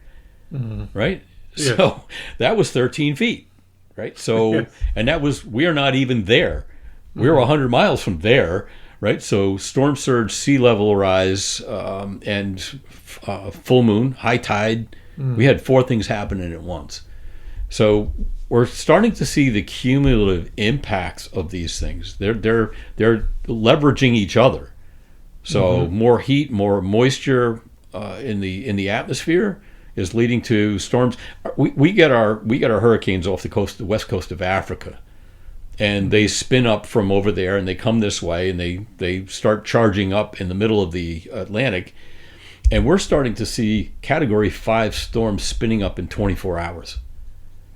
right? Yeah. So that was 13 feet, right? So, and that was, we are not even there. We're 100 miles from there, right? So storm surge, sea level rise, and full moon, high tide. We had 4 things happening at once. So we're starting to see the cumulative impacts of these things. They're leveraging each other. So more heat, more moisture in the atmosphere is leading to storms. We get our hurricanes off the west coast of Africa, and they spin up from over there and they come this way and they start charging up in the middle of the Atlantic, and we're starting to see Category 5 storms spinning up in 24 hours.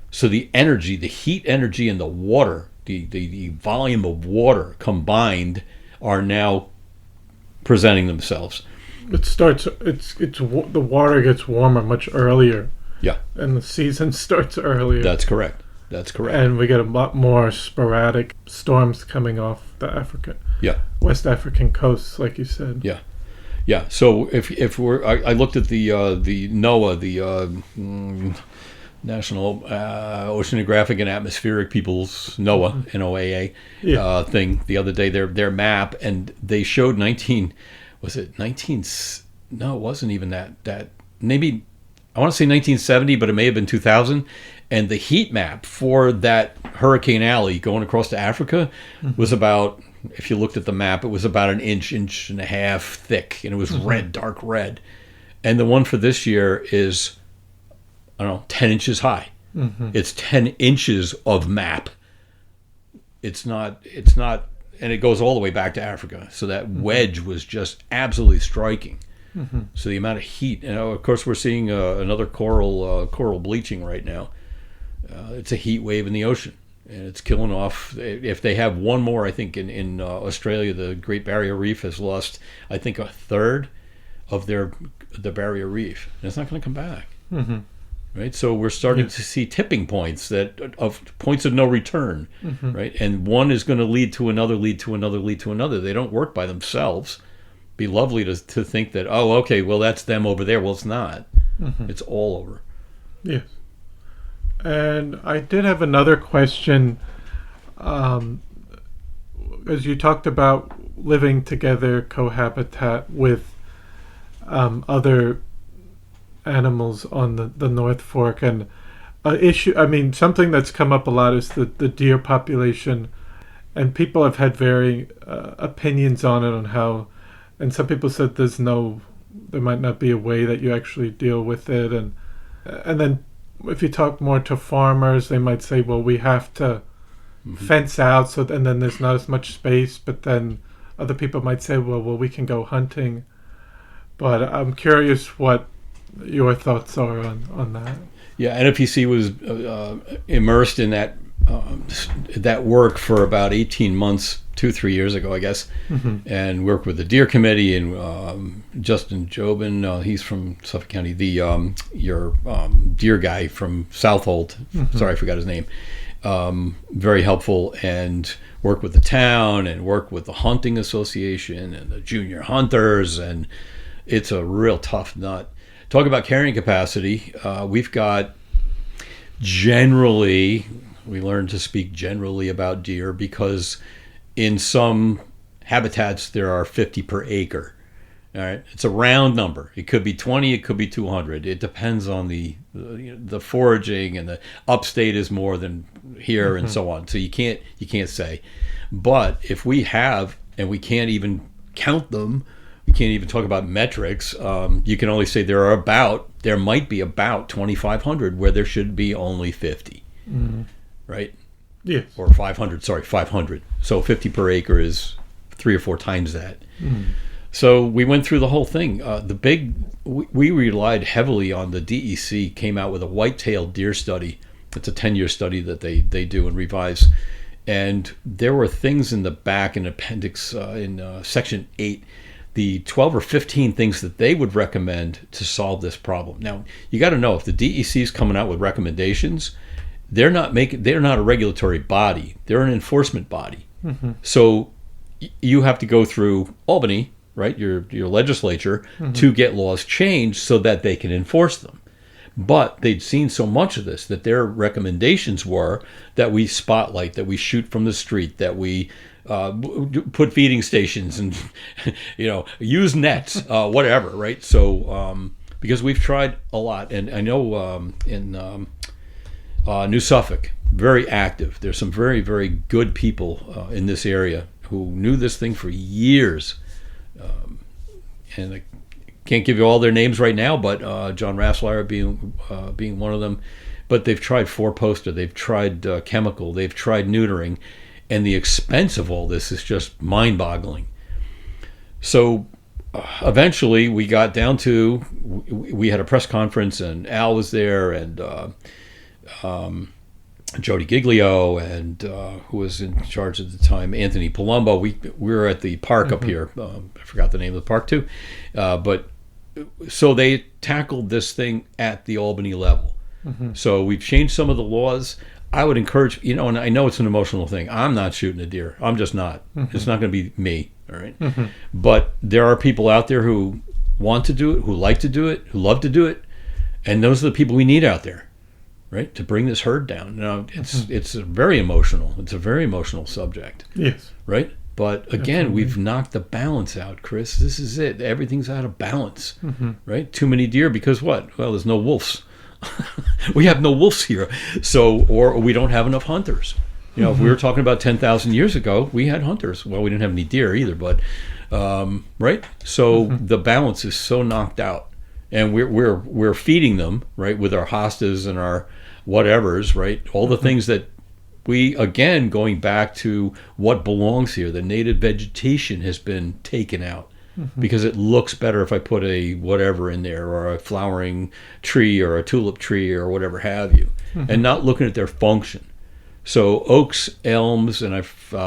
So the energy, the heat energy, and the water, the volume of water combined are now presenting themselves. The water gets warmer much earlier. Yeah. And the season starts earlier. That's correct. And we get a lot more sporadic storms coming off the West African coast, like you said. Yeah. Yeah. So if I looked at the NOAA, the National Oceanographic and Atmospheric Peoples, NOAA, NOAA, thing the other day, their map, and they showed no, it wasn't even that, maybe, I want to say 1970, but it may have been 2000, and the heat map for that Hurricane Alley going across to Africa was about, if you looked at the map, it was about an inch and a half thick, and it was red, dark red. And the one for this year is, I don't know, 10 inches high. It's 10 inches of map. It's not, and it goes all the way back to Africa. So that wedge was just absolutely striking. So the amount of heat, of course, we're seeing another coral bleaching right now. It's a heat wave in the ocean, and it's killing off. If they have one more, I think in Australia, the Great Barrier Reef has lost, I think, a third of the barrier reef, and it's not going to come back. Right, so we're starting to see tipping points of points of no return, right? And one is going to lead to another, lead to another, lead to another. They don't work by themselves. Be lovely to think that, oh, okay, well, that's them over there. Well, it's not. It's all over. Yes. And I did have another question. As you talked about living together, cohabitat with other animals on the North Fork, and something that's come up a lot is the deer population, and people have had varying opinions on it, on how, and some people said there might not be a way that you actually deal with it, and then if you talk more to farmers, they might say, well, we have to fence out, and then there's not as much space, but then other people might say, well, we can go hunting. But I'm curious what your thoughts are on that. Yeah, NFEC was immersed in that work for about 18 months, 3 years ago, I guess, and worked with the Deer Committee and Justin Jobin. He's from Suffolk County. Your deer guy from Southold. Sorry, I forgot his name. Very helpful, and worked with the town and worked with the hunting association and the junior hunters, and it's a real tough nut. Talk about carrying capacity. We've got generally, we learned to speak generally about deer because in some habitats there are 50 per acre. All right, it's a round number. It could be 20, it could be 200. It depends on the foraging, and the upstate is more than here, and so on. So you can't say. But if we have, and we can't even count them, we can't even talk about metrics. You can only say there might be about 2,500 where there should be only 50, right? Yes. Or 500. Sorry, 500. So 50 per acre is 3 or 4 times that. So we went through the whole thing. We relied heavily on the DEC, came out with a white-tailed deer study. It's a 10-year study that they do and revise. And there were things in the back in appendix, in section 8, the 12 or 15 things that they would recommend to solve this problem. Now, you got to know, if the DEC is coming out with recommendations, they're not a regulatory body. They're an enforcement body. So you have to go through Albany, right, your legislature, to get laws changed so that they can enforce them. But they'd seen so much of this that their recommendations were that we spotlight, that we shoot from the street, that we put feeding stations and use nets, whatever, right? So because we've tried a lot, and I know in New Suffolk, very active. There's some very, very good people in this area who knew this thing for years. And I can't give you all their names right now, but John Rassler being one of them. But they've tried 4-poster, they've tried chemical, they've tried neutering, and the expense of all this is just mind-boggling. So eventually we got down to, we had a press conference, and Al was there, and Jody Giglio, and who was in charge at the time, Anthony Palumbo. We were at the park up here. I forgot the name of the park too. But so they tackled this thing at the Albany level. So we've changed some of the laws. I would encourage, and I know it's an emotional thing. I'm not shooting a deer. I'm just not. It's not going to be me. All right. But there are people out there who want to do it, who like to do it, who love to do it. And those are the people we need out there. Right, to bring this herd down. Now, it's very emotional. It's a very emotional subject. Yes. Right? But again, definitely, we've knocked the balance out, Chris. This is it. Everything's out of balance. Right? Too many deer because what? Well, there's no wolves. We have no wolves here. So, or we don't have enough hunters. If we were talking about 10,000 years ago, we had hunters. Well, we didn't have any deer either, but right? So the balance is so knocked out. And we're feeding them, right, with our hostas and our whatevers, right? All the things that we, again, going back to what belongs here, the native vegetation has been taken out because it looks better if I put a whatever in there, or a flowering tree or a tulip tree or whatever have you, and not looking at their function. So oaks, elms, and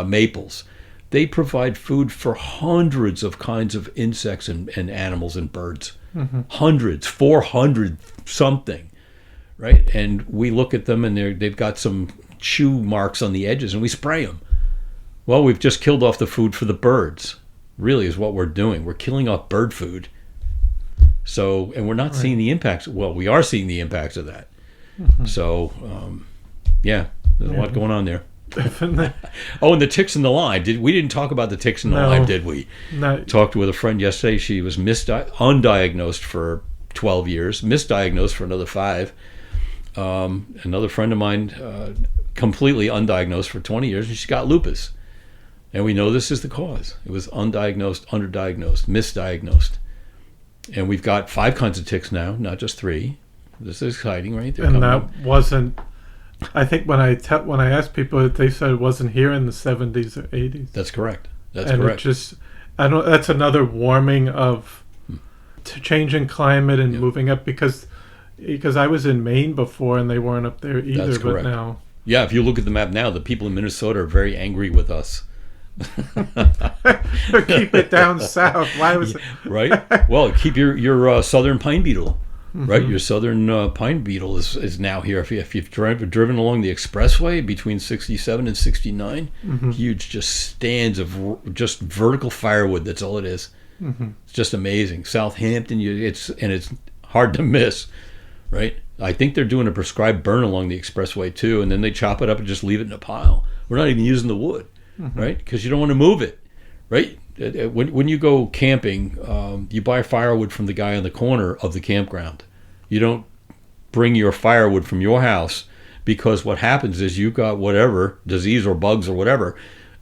maples, they provide food for hundreds of kinds of insects and animals and birds. Hundreds, 400 something, right? And we look at them, and they've got some chew marks on the edges, and we spray them. Well, we've just killed off the food for the birds, really, is what we're doing. We're killing off bird food. So, and we're not seeing the impacts. Well, we are seeing the impacts of that. So, there's a lot going on there. Oh, and the ticks in the line. We didn't talk about the ticks in the line, did we? No. Talked with a friend yesterday. She was undiagnosed for 12 years, misdiagnosed for another 5. Another friend of mine, completely undiagnosed for 20 years, and she got lupus. And we know this is the cause. It was undiagnosed, underdiagnosed, misdiagnosed. And we've got 5 kinds of ticks now, not just 3. This is exciting, right? And that wasn't... I think when I asked people, they said it wasn't here in the 70s or 80s. That's correct. That's and correct. it just, I don't. That's another warming of changing climate and moving up because I was in Maine before and they weren't up there either. That's But correct. now, Yeah, if you look at the map now, the people in Minnesota are very angry with us. keep it down south. Why was it? Right? Well, keep your southern pine beetle. Right, your southern pine beetle is now here. If you've driven along the expressway between 67 and 69, huge just stands of just vertical firewood. That's all it is. It's just amazing. Southampton, it's hard to miss, right? I think they're doing a prescribed burn along the expressway too, and then they chop it up and just leave it in a pile. We're not even using the wood, right? Because you don't want to move it, right? When you go camping, you buy firewood from the guy on the corner of the campground. You don't bring your firewood from your house, because what happens is you've got whatever disease or bugs or whatever,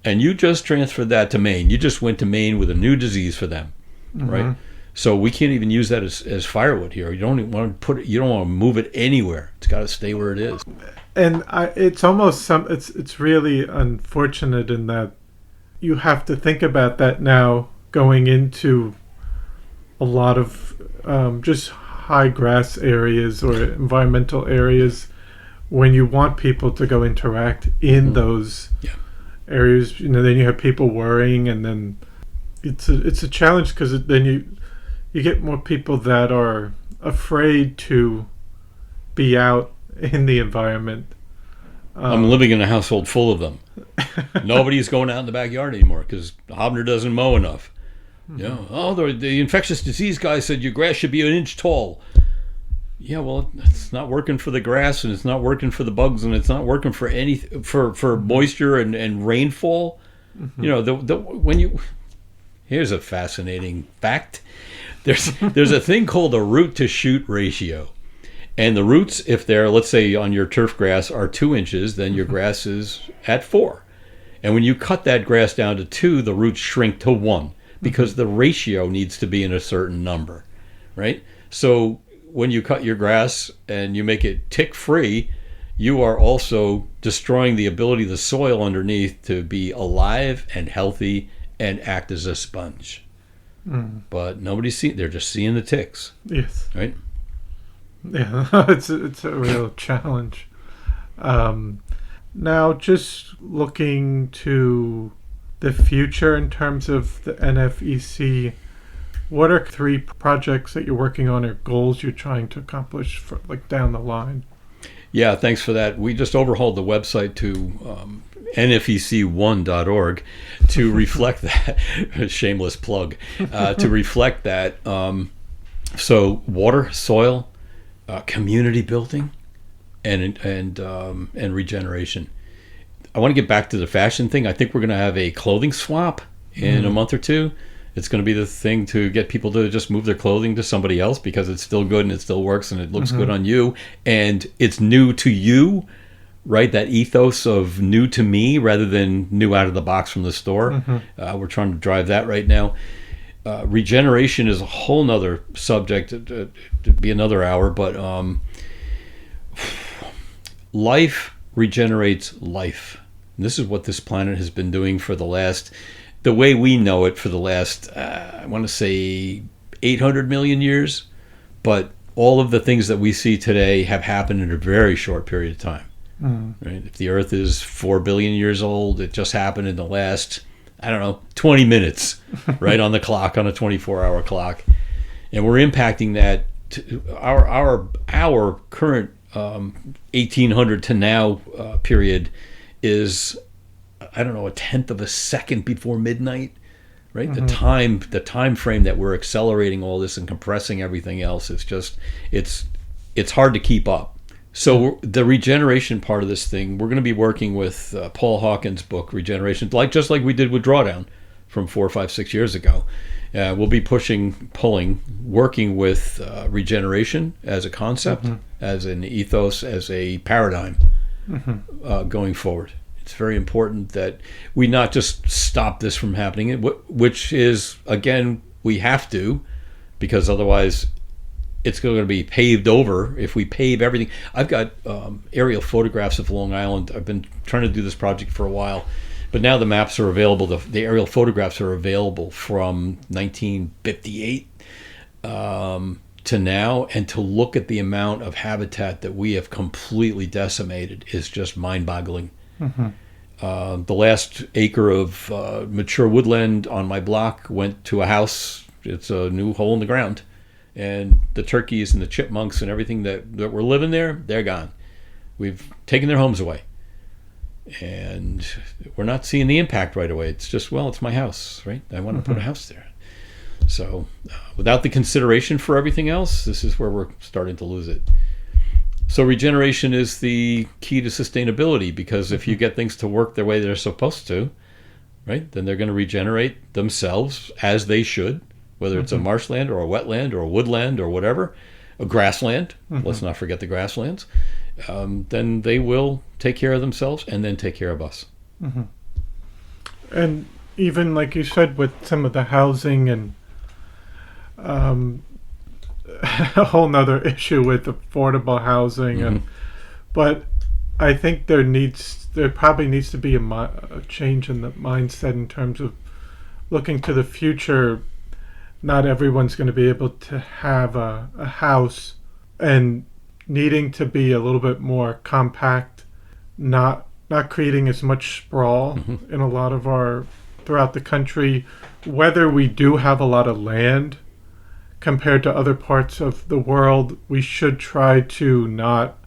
and you just transferred that to Maine. You just went to Maine with a new disease for them, right? So we can't even use that as firewood here. You don't even want to put it. You don't want to move it anywhere. It's got to stay where it is. And it's almost it's really unfortunate in that you have to think about that now going into a lot of just high grass areas or environmental areas when you want people to go interact in those areas. Then you have people worrying, and then it's a challenge because then you get more people that are afraid to be out in the environment. I'm living in a household full of them. Nobody's going out in the backyard anymore because Haubner doesn't mow enough. You know, the infectious disease guy said your grass should be an inch tall. Yeah, well, it's not working for the grass, and it's not working for the bugs, and it's not working for for moisture and rainfall. You know, here's a fascinating fact. There's a thing called a root to shoot ratio. And the roots, if they're, let's say on your turf grass, are 2 inches, then your grass is at 4. And when you cut that grass down to 2, the roots shrink to 1 because the ratio needs to be in a certain number, right? So when you cut your grass and you make it tick-free, you are also destroying the ability of the soil underneath to be alive and healthy and act as a sponge. But nobody's seeing, they're just seeing the ticks. Yes. Right? Yeah, it's a real challenge. Now, just looking to the future in terms of the NFEC, what are 3 projects that you're working on or goals you're trying to accomplish for down the line? Yeah, thanks for that. We just overhauled the website to nfec1.org to reflect that. Shameless plug. To reflect that. So water, soil, community building, and regeneration. I want to get back to the fashion thing. I think we're going to have a clothing swap in a month or 2. It's going to be the thing to get people to just move their clothing to somebody else because it's still good and it still works and it looks good on you and it's new to you, right? That ethos of new to me rather than new out of the box from the store. We're trying to drive that right now. Regeneration is a whole nother subject. It'd be another hour, but life regenerates life. And this is what this planet has been doing for the way we know it for the last, I want to say 800 million years. But all of the things that we see today have happened in a very short period of time. Right? If the Earth is 4 billion years old, it just happened in the last, 20 minutes, right on the clock, on a 24-hour clock. And we're impacting that. Our current 1800 to now period is, a tenth of a second before midnight, right? The time frame that we're accelerating all this and compressing everything else, it's hard to keep up. So the regeneration part of this thing, we're going to be working with Paul Hawkins' book, Regeneration, just like we did with Drawdown from 4, 5, 6 years ago. We'll be working with regeneration as a concept, as an ethos, as a paradigm going forward. It's very important that we not just stop this from happening, which is, again, we have to, because otherwise it's going to be paved over if we pave everything. I've got aerial photographs of Long Island. I've been trying to do this project for a while. But now the maps are available. The aerial photographs are available from 1958 to now, and to look at the amount of habitat that we have completely decimated is just mind-boggling. The last acre of mature woodland on my block went to a house. It's a new hole in the ground. And the turkeys and the chipmunks and everything that were living there, they're gone. We've taken their homes away. And we're not seeing the impact right away. It's just, well, it's my house, right? I want to put a house there. So without the consideration for everything else, this is where we're starting to lose it. So regeneration is the key to sustainability, because if you get things to work the way they're supposed to, right, then they're going to regenerate themselves as they should, whether it's a marshland or a wetland or a woodland or whatever, a grassland, let's not forget the grasslands, then they will take care of themselves and then take care of us. And even like you said, with some of the housing and a whole nother issue with affordable housing, and but I think there probably needs to be a change in the mindset in terms of looking to the future. Not everyone's going to be able to have a house, and needing to be a little bit more compact, not creating as much sprawl in a lot of throughout the country. Whether we do have a lot of land compared to other parts of the world, we should try to not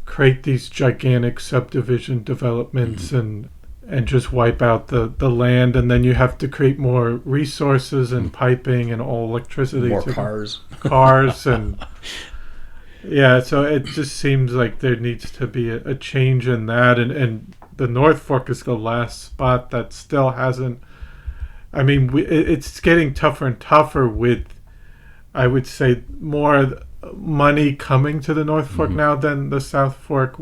create these gigantic subdivision developments and just wipe out the land, and then you have to create more resources and piping and all electricity. More cars and yeah, so it just seems like there needs to be a change in that, and the North Fork is the last spot that still hasn't. I mean, it's getting tougher and tougher with, I would say, more money coming to the North Fork now than the South Fork,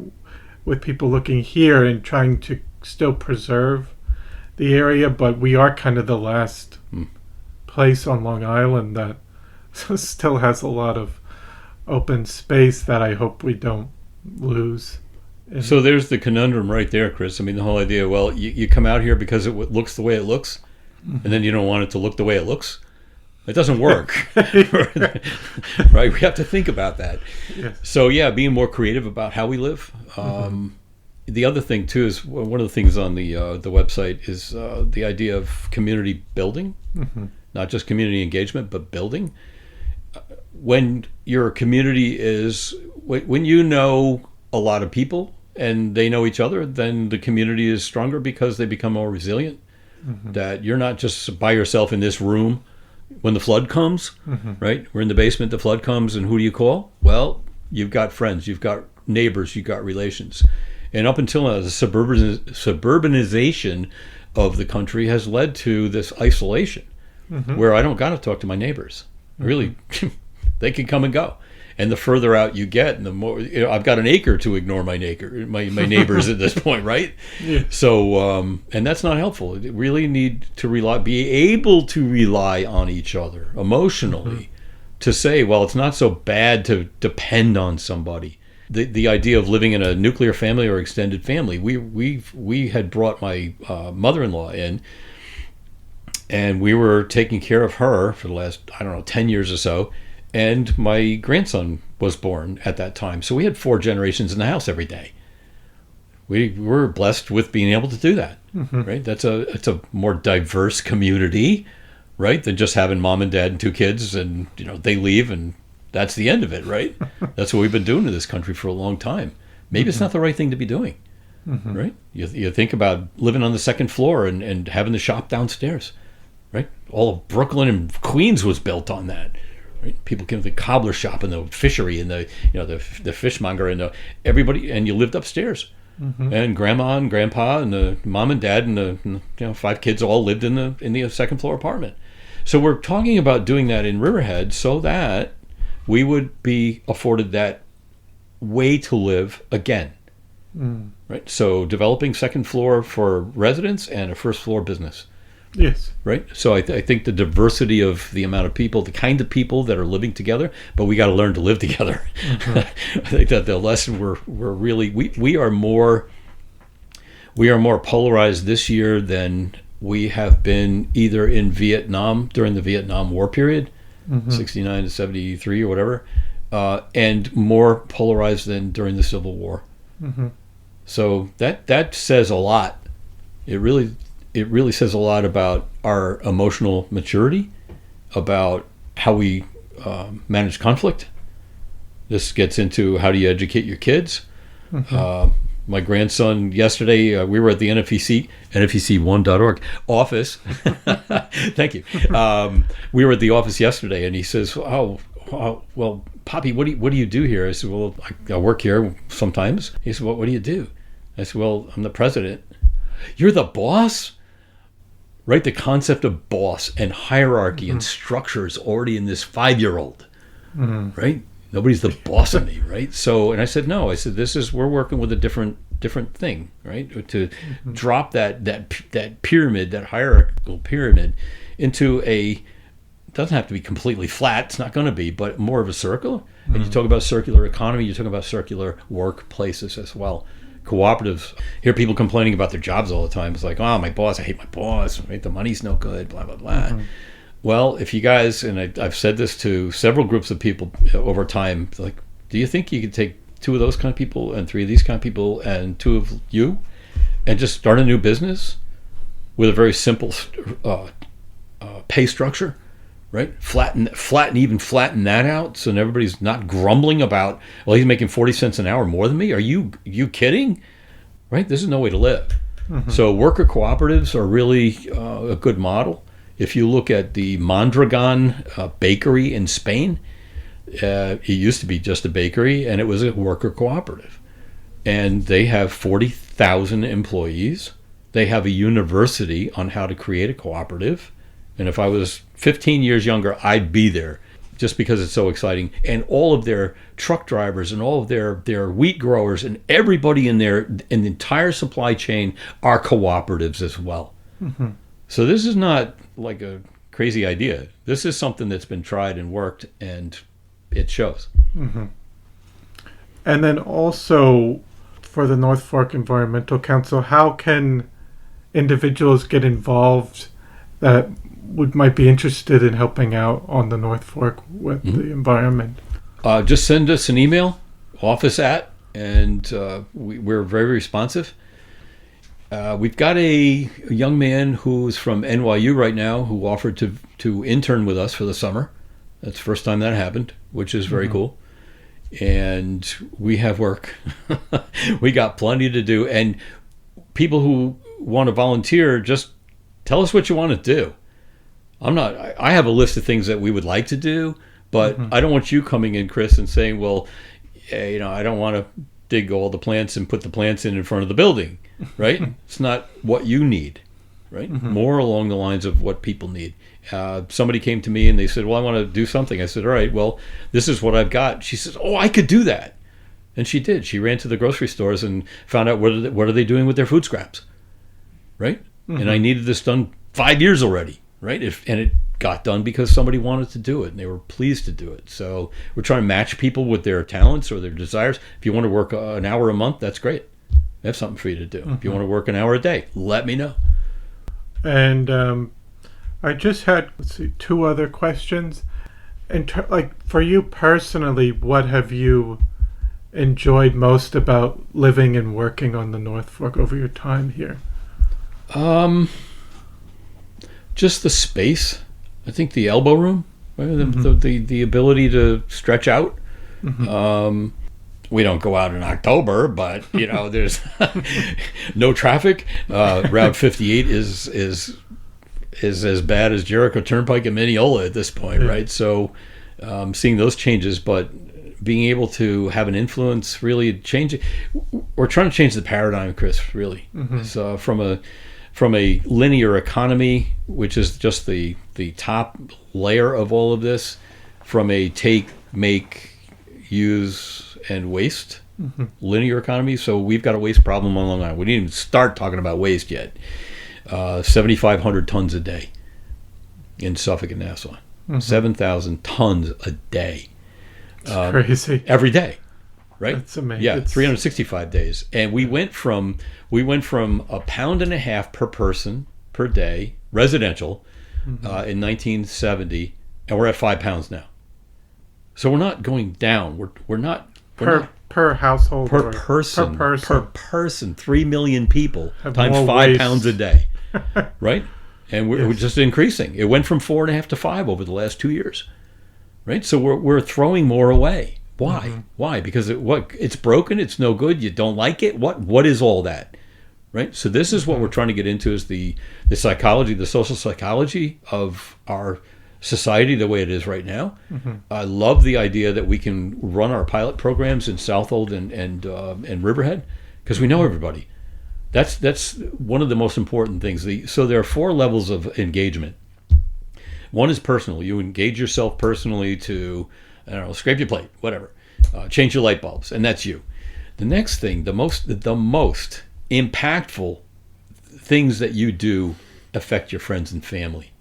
with people looking here and trying to still preserve the area. But we are kind of the last place on Long Island that still has a lot of open space that I hope we don't lose. So there's the conundrum right there, Chris. I mean, the whole idea, well, you come out here because it looks the way it looks, and then you don't want it to look the way it looks. It doesn't work. Right? We have to think about that. Yes. So yeah, being more creative about how we live. The other thing too is, one of the things on the website is the idea of community building, not just community engagement, but building. When your community when you know a lot of people and they know each other, then the community is stronger because they become more resilient. That you're not just by yourself in this room when the flood comes, right? We're in the basement, the flood comes, and who do you call? Well, you've got friends, you've got neighbors, you've got relations. And up until now, the suburbanization of the country has led to this isolation, where I don't got to talk to my neighbors. Really, they can come and go. And the further out you get, and the more, I've got an acre to ignore my neighbors at this point, right? Yeah. So, and that's not helpful. You really need to be able to rely on each other emotionally to say, well, it's not so bad to depend on somebody. The idea of living in a nuclear family or extended family, we had brought my mother-in-law in, and we were taking care of her for the last, 10 years or so. And my grandson was born at that time. So we had 4 generations in the house every day. We were blessed with being able to do that, right? It's a more diverse community, right, than just having mom and dad and 2 kids, and they leave and that's the end of it, right? That's what we've been doing in this country for a long time. Maybe it's not the right thing to be doing, right? You think about living on the 2nd floor and having the shop downstairs, right? All of Brooklyn and Queens was built on that. Right? People came to the cobbler shop and the fishery and the fishmonger and everybody, and you lived upstairs, and grandma and grandpa and the mom and dad and the 5 kids all lived in the 2nd floor apartment. So we're talking about doing that in Riverhead so that we would be afforded that way to live again, right? So developing 2nd floor for residents and a 1st floor business. Yes. Right. So I think the diversity of the amount of people, the kind of people that are living together, but we got to learn to live together. I think that the lesson we're really, we are more, We are more polarized this year than we have been either in Vietnam during the Vietnam War period, 69 to 73 or whatever, and more polarized than during the Civil War. So that says a lot. It really says a lot about our emotional maturity, about how we manage conflict. This gets into how do you educate your kids. My grandson yesterday, we were at the NFEC, NFEC1.org office. Thank you. We were at the office yesterday, and he says, "Oh, well, Poppy, what do you do here?" I said, "Well, I work here sometimes." He said, "Well, what do you do?" I said, "Well, I'm the president." "You're the boss?" Right? The concept of boss and hierarchy and structure is already in this 5-year-old, right? Nobody's the boss of me, right? So, and I said, no. I said, we're working with a different thing, right? To drop that pyramid, that hierarchical pyramid, into doesn't have to be completely flat. It's not going to be, but more of a circle. And you talk about circular economy. You talk about circular workplaces as well. Cooperatives. Hear people complaining about their jobs all the time. It's like, oh, my boss, I hate my boss. Right? The money's no good. Blah blah blah. Well, if you guys, and I've said this to several groups of people over time, like, do you think you could take 2 of those kind of people and 3 of these kind of people and 2 of you and just start a new business with a very simple pay structure, right? Flatten that out so everybody's not grumbling about, well, he's making 40 cents an hour more than me. Are you kidding? Right? This is no way to live. So worker cooperatives are really a good model. If you look at the Mondragon bakery in Spain, it used to be just a bakery, and it was a worker cooperative. And they have 40,000 employees. They have a university on how to create a cooperative. And if I was 15 years younger, I'd be there just because it's so exciting. And all of their truck drivers and all of their wheat growers and everybody in the entire supply chain are cooperatives as well. So this is not like a crazy idea. This is something that's been tried and worked, and it shows. And then also for the North Fork Environmental Council, how can individuals get involved that might be interested in helping out on the North Fork with the environment? Just send us an email, office @ and we're very responsive. We've got a young man who's from NYU right now who offered to intern with us for the summer. That's the first time that happened, which is very cool. And we have work. We got plenty to do. And people who want to volunteer, just tell us what you want to do. I have a list of things that we would like to do, but I don't want you coming in, Chris, and saying, well, I don't want to dig all the plants and put the plants in front of the building, right? It's not what you need, right? More along the lines of what people need. Somebody came to me and they said, well, I want to do something. I said, all right, well, this is what I've got. She says, oh, I could do that. And she did. She ran to the grocery stores and found out what are they doing with their food scraps, right? And I needed this done 5 years already, right? And it got done because somebody wanted to do it and they were pleased to do it. So we're trying to match people with their talents or their desires. If you want to work an hour a month, that's great. I have something for you to do. If you want to work an hour a day, let me know. And I just had 2 other questions. For you personally, what have you enjoyed most about living and working on the North Fork over your time here? Just the space. I think the elbow room, right? The ability to stretch out. We don't go out in October, but there's no traffic. Route 58 is as bad as Jericho Turnpike and Mineola at this point, right? So seeing those changes, but being able to have an influence, really change it. We're trying to change the paradigm, Chris, really. So from a linear economy, which is just the top layer of all of this, from a take, make, use, and waste linear economy. So we've got a waste problem on Long Island. We didn't even start talking about waste yet. 7,500 tons a day in Suffolk and Nassau. 7,000 tons a day. It's crazy. Every day. right? That's amazing. Yeah, 365 days. And we went from £1.50 per person per day, residential, in 1970, and we're at £5 now. So we're not going down. We're not per household per person. 3 million people Have times more £5 waste. a day, right? And we're Yes. just increasing. It went from 4.5 to 5 over the last 2 years, right? So we're throwing more away. Why? Why? Because it's broken. It's no good. You don't like it. What is all that, right? So this is what we're trying to get into, is the psychology, the social psychology of our society the way it is right now. I love the idea that we can run our pilot programs in Southold and Riverhead because we know everybody. That's one of the most important things. So there are 4 levels of engagement. One is personal. You engage yourself personally to, I don't know, scrape your plate, whatever, change your light bulbs, and that's you. The next thing, the most impactful things that you do affect your friends and family,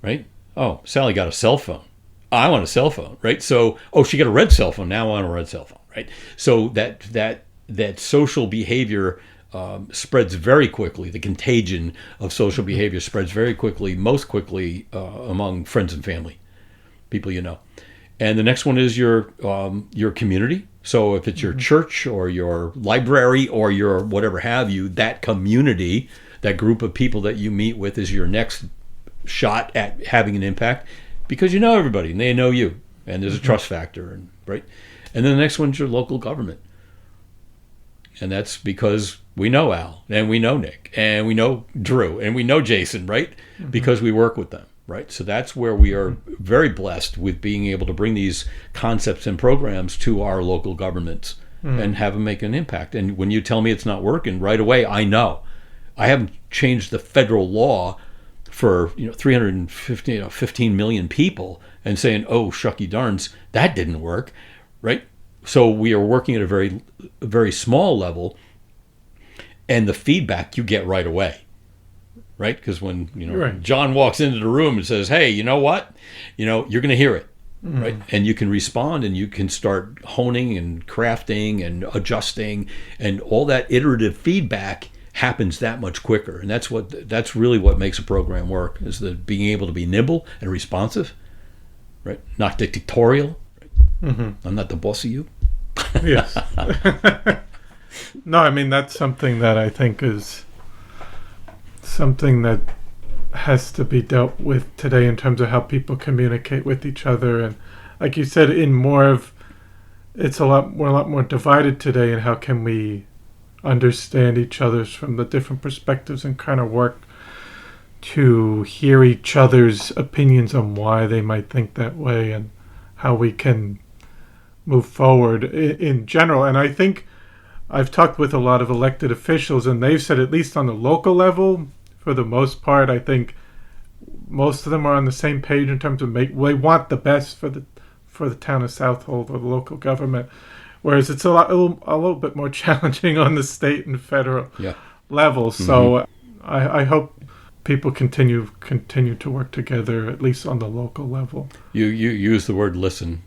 right? Oh, Sally got a cell phone. I want a cell phone, right? So, she got a red cell phone. Now I want a red cell phone, right? So that social behavior spreads very quickly. The contagion of social behavior spreads very quickly, most quickly among friends and family, people you know. And the next one is your community. So if it's your church or your library or your whatever have you, that community, that group of people that you meet with is your next shot at having an impact, because you know everybody and they know you, and there's a trust factor, and right. And then the next one's your local government, and that's because we know Al and we know Nick and we know Drew and we know Jason, right? Because we work with them, right? So that's where we are very blessed with being able to bring these concepts and programs to our local governments and have them make an impact. And when you tell me it's not working, right away I know. I haven't changed the federal law for 15 million people and saying, oh shucky darns, that didn't work, right? So we are working at a very, very small level, and the feedback you get right away, right? Because when Right. John walks into the room and says, hey, you know what, you're going to hear it, right? And you can respond, and you can start honing and crafting and adjusting, and all that iterative feedback happens that much quicker. And that's really what makes a program work, is the being able to be nimble and responsive, right? Not dictatorial. Right? I'm not the boss of you. Yes. No, I mean, that's something that I think is something that has to be dealt with today in terms of how people communicate with each other. And like you said, it's a lot more divided today, and how can we understand each other's from the different perspectives and kind of work to hear each other's opinions on why they might think that way, and how we can move forward in general. And I think I've talked with a lot of elected officials, and they've said, at least on the local level, for the most part, I think most of them are on the same page in terms of they want the best for the town of Southold or the local government. Whereas it's a little bit more challenging on the state and federal level. So I hope people continue to work together, at least on the local level. You use the word listen.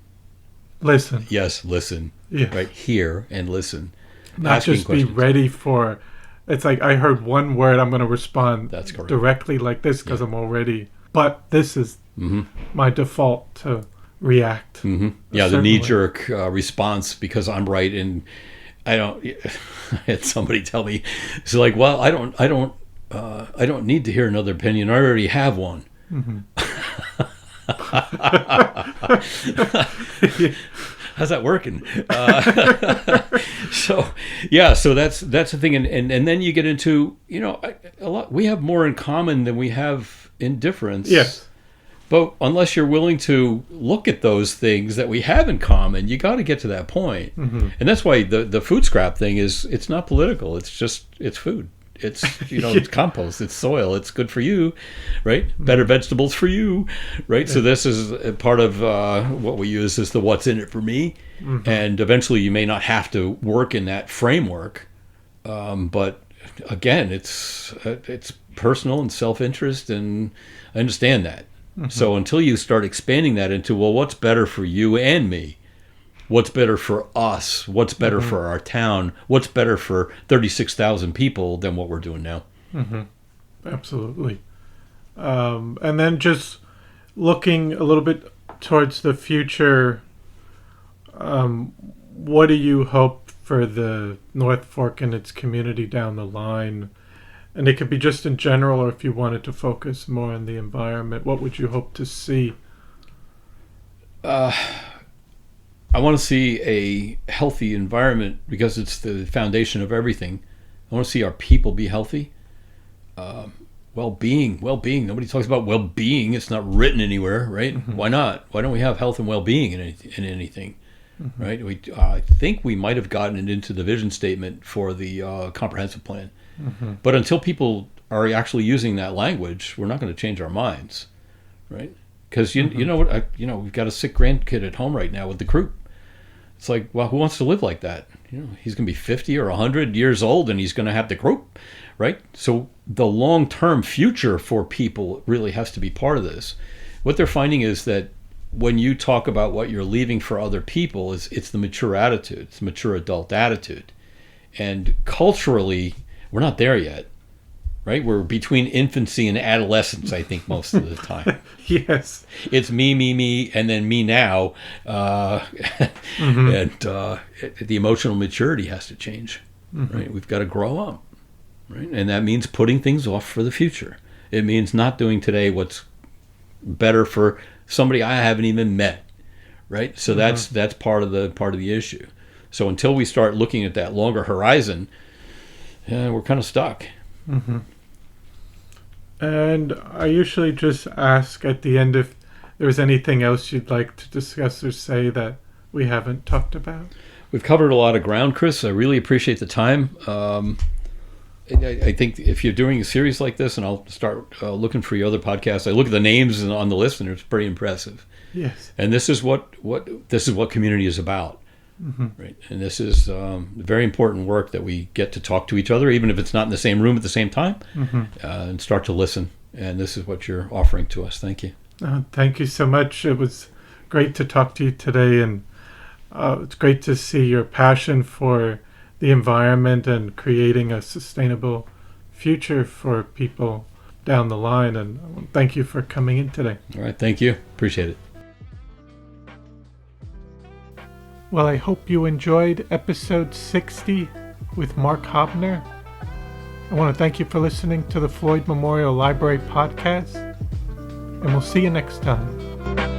Listen. Yes, listen. Yes. Right, hear and listen. Not Asking just questions. be ready for. It's like, I heard one word, I'm going to respond That's correct. directly like this because I'm already. But this is my default to react. Yeah, the knee-jerk response because I'm right, and I don't. I had somebody tell me, it's like, well, I don't need to hear another opinion. I already have one. How's that working? So that's the thing, and then you get into a lot. We have more in common than we have in difference. Yes. But unless you're willing to look at those things that we have in common, you got to get to that point. And that's why the food scrap thing it's not political. It's food. It's it's compost. It's soil. It's good for you, right? Better vegetables for you, right? So this is a part of what we use is the what's in it for me. And eventually you may not have to work in that framework, but again, it's personal and self-interest, and I understand that. So until you start expanding that into, well, what's better for you and me, what's better for us, what's better for our town, what's better for 36,000 people than what we're doing now. Absolutely. And then just looking a little bit towards the future, what do you hope for the North Fork and its community down the line? And it could be just in general, or if you wanted to focus more on the environment, what would you hope to see? I want to see a healthy environment because it's the foundation of everything. I want to see our people be healthy. Well-being. Nobody talks about well-being. It's not written anywhere, right? Why not? Why don't we have health and well-being in anything, right? I think we might have gotten it into the vision statement for the comprehensive plan. But until people are actually using that language, we're not going to change our minds, right? Because you know what? We've got a sick grandkid at home right now with the croup. It's like, well, who wants to live like that? He's going to be 50 or 100 years old and he's going to have the croup, right? So the long-term future for people really has to be part of this. What they're finding is that when you talk about what you're leaving for other people, it's the mature attitude. It's the mature adult attitude. And culturally, we're not there yet, right? We're between infancy and adolescence, I think, most of the time. Yes. It's me, and then me now. And the emotional maturity has to change, right? We've got to grow up, right? And that means putting things off for the future. It means not doing today what's better for somebody I haven't even met, right? So that's part of the issue. So until we start looking at that longer horizon, we're kind of stuck. And I usually just ask at the end if there's anything else you'd like to discuss or say that we haven't talked about. We've covered a lot of ground, Chris. I really appreciate the time. I think if you're doing a series like this, and I'll start looking for your other podcasts, I look at the names on the list, and it's pretty impressive. Yes. And this is what community is about. Right, and this is very important work that we get to talk to each other, even if it's not in the same room at the same time, and start to listen. And this is what you're offering to us. Thank you. Thank you so much. It was great to talk to you today, and it's great to see your passion for the environment and creating a sustainable future for people down the line. And thank you for coming in today. All right, thank you. Appreciate it. Well, I hope you enjoyed episode 60 with Mark Haubner. I want to thank you for listening to the Floyd Memorial Library podcast, and we'll see you next time.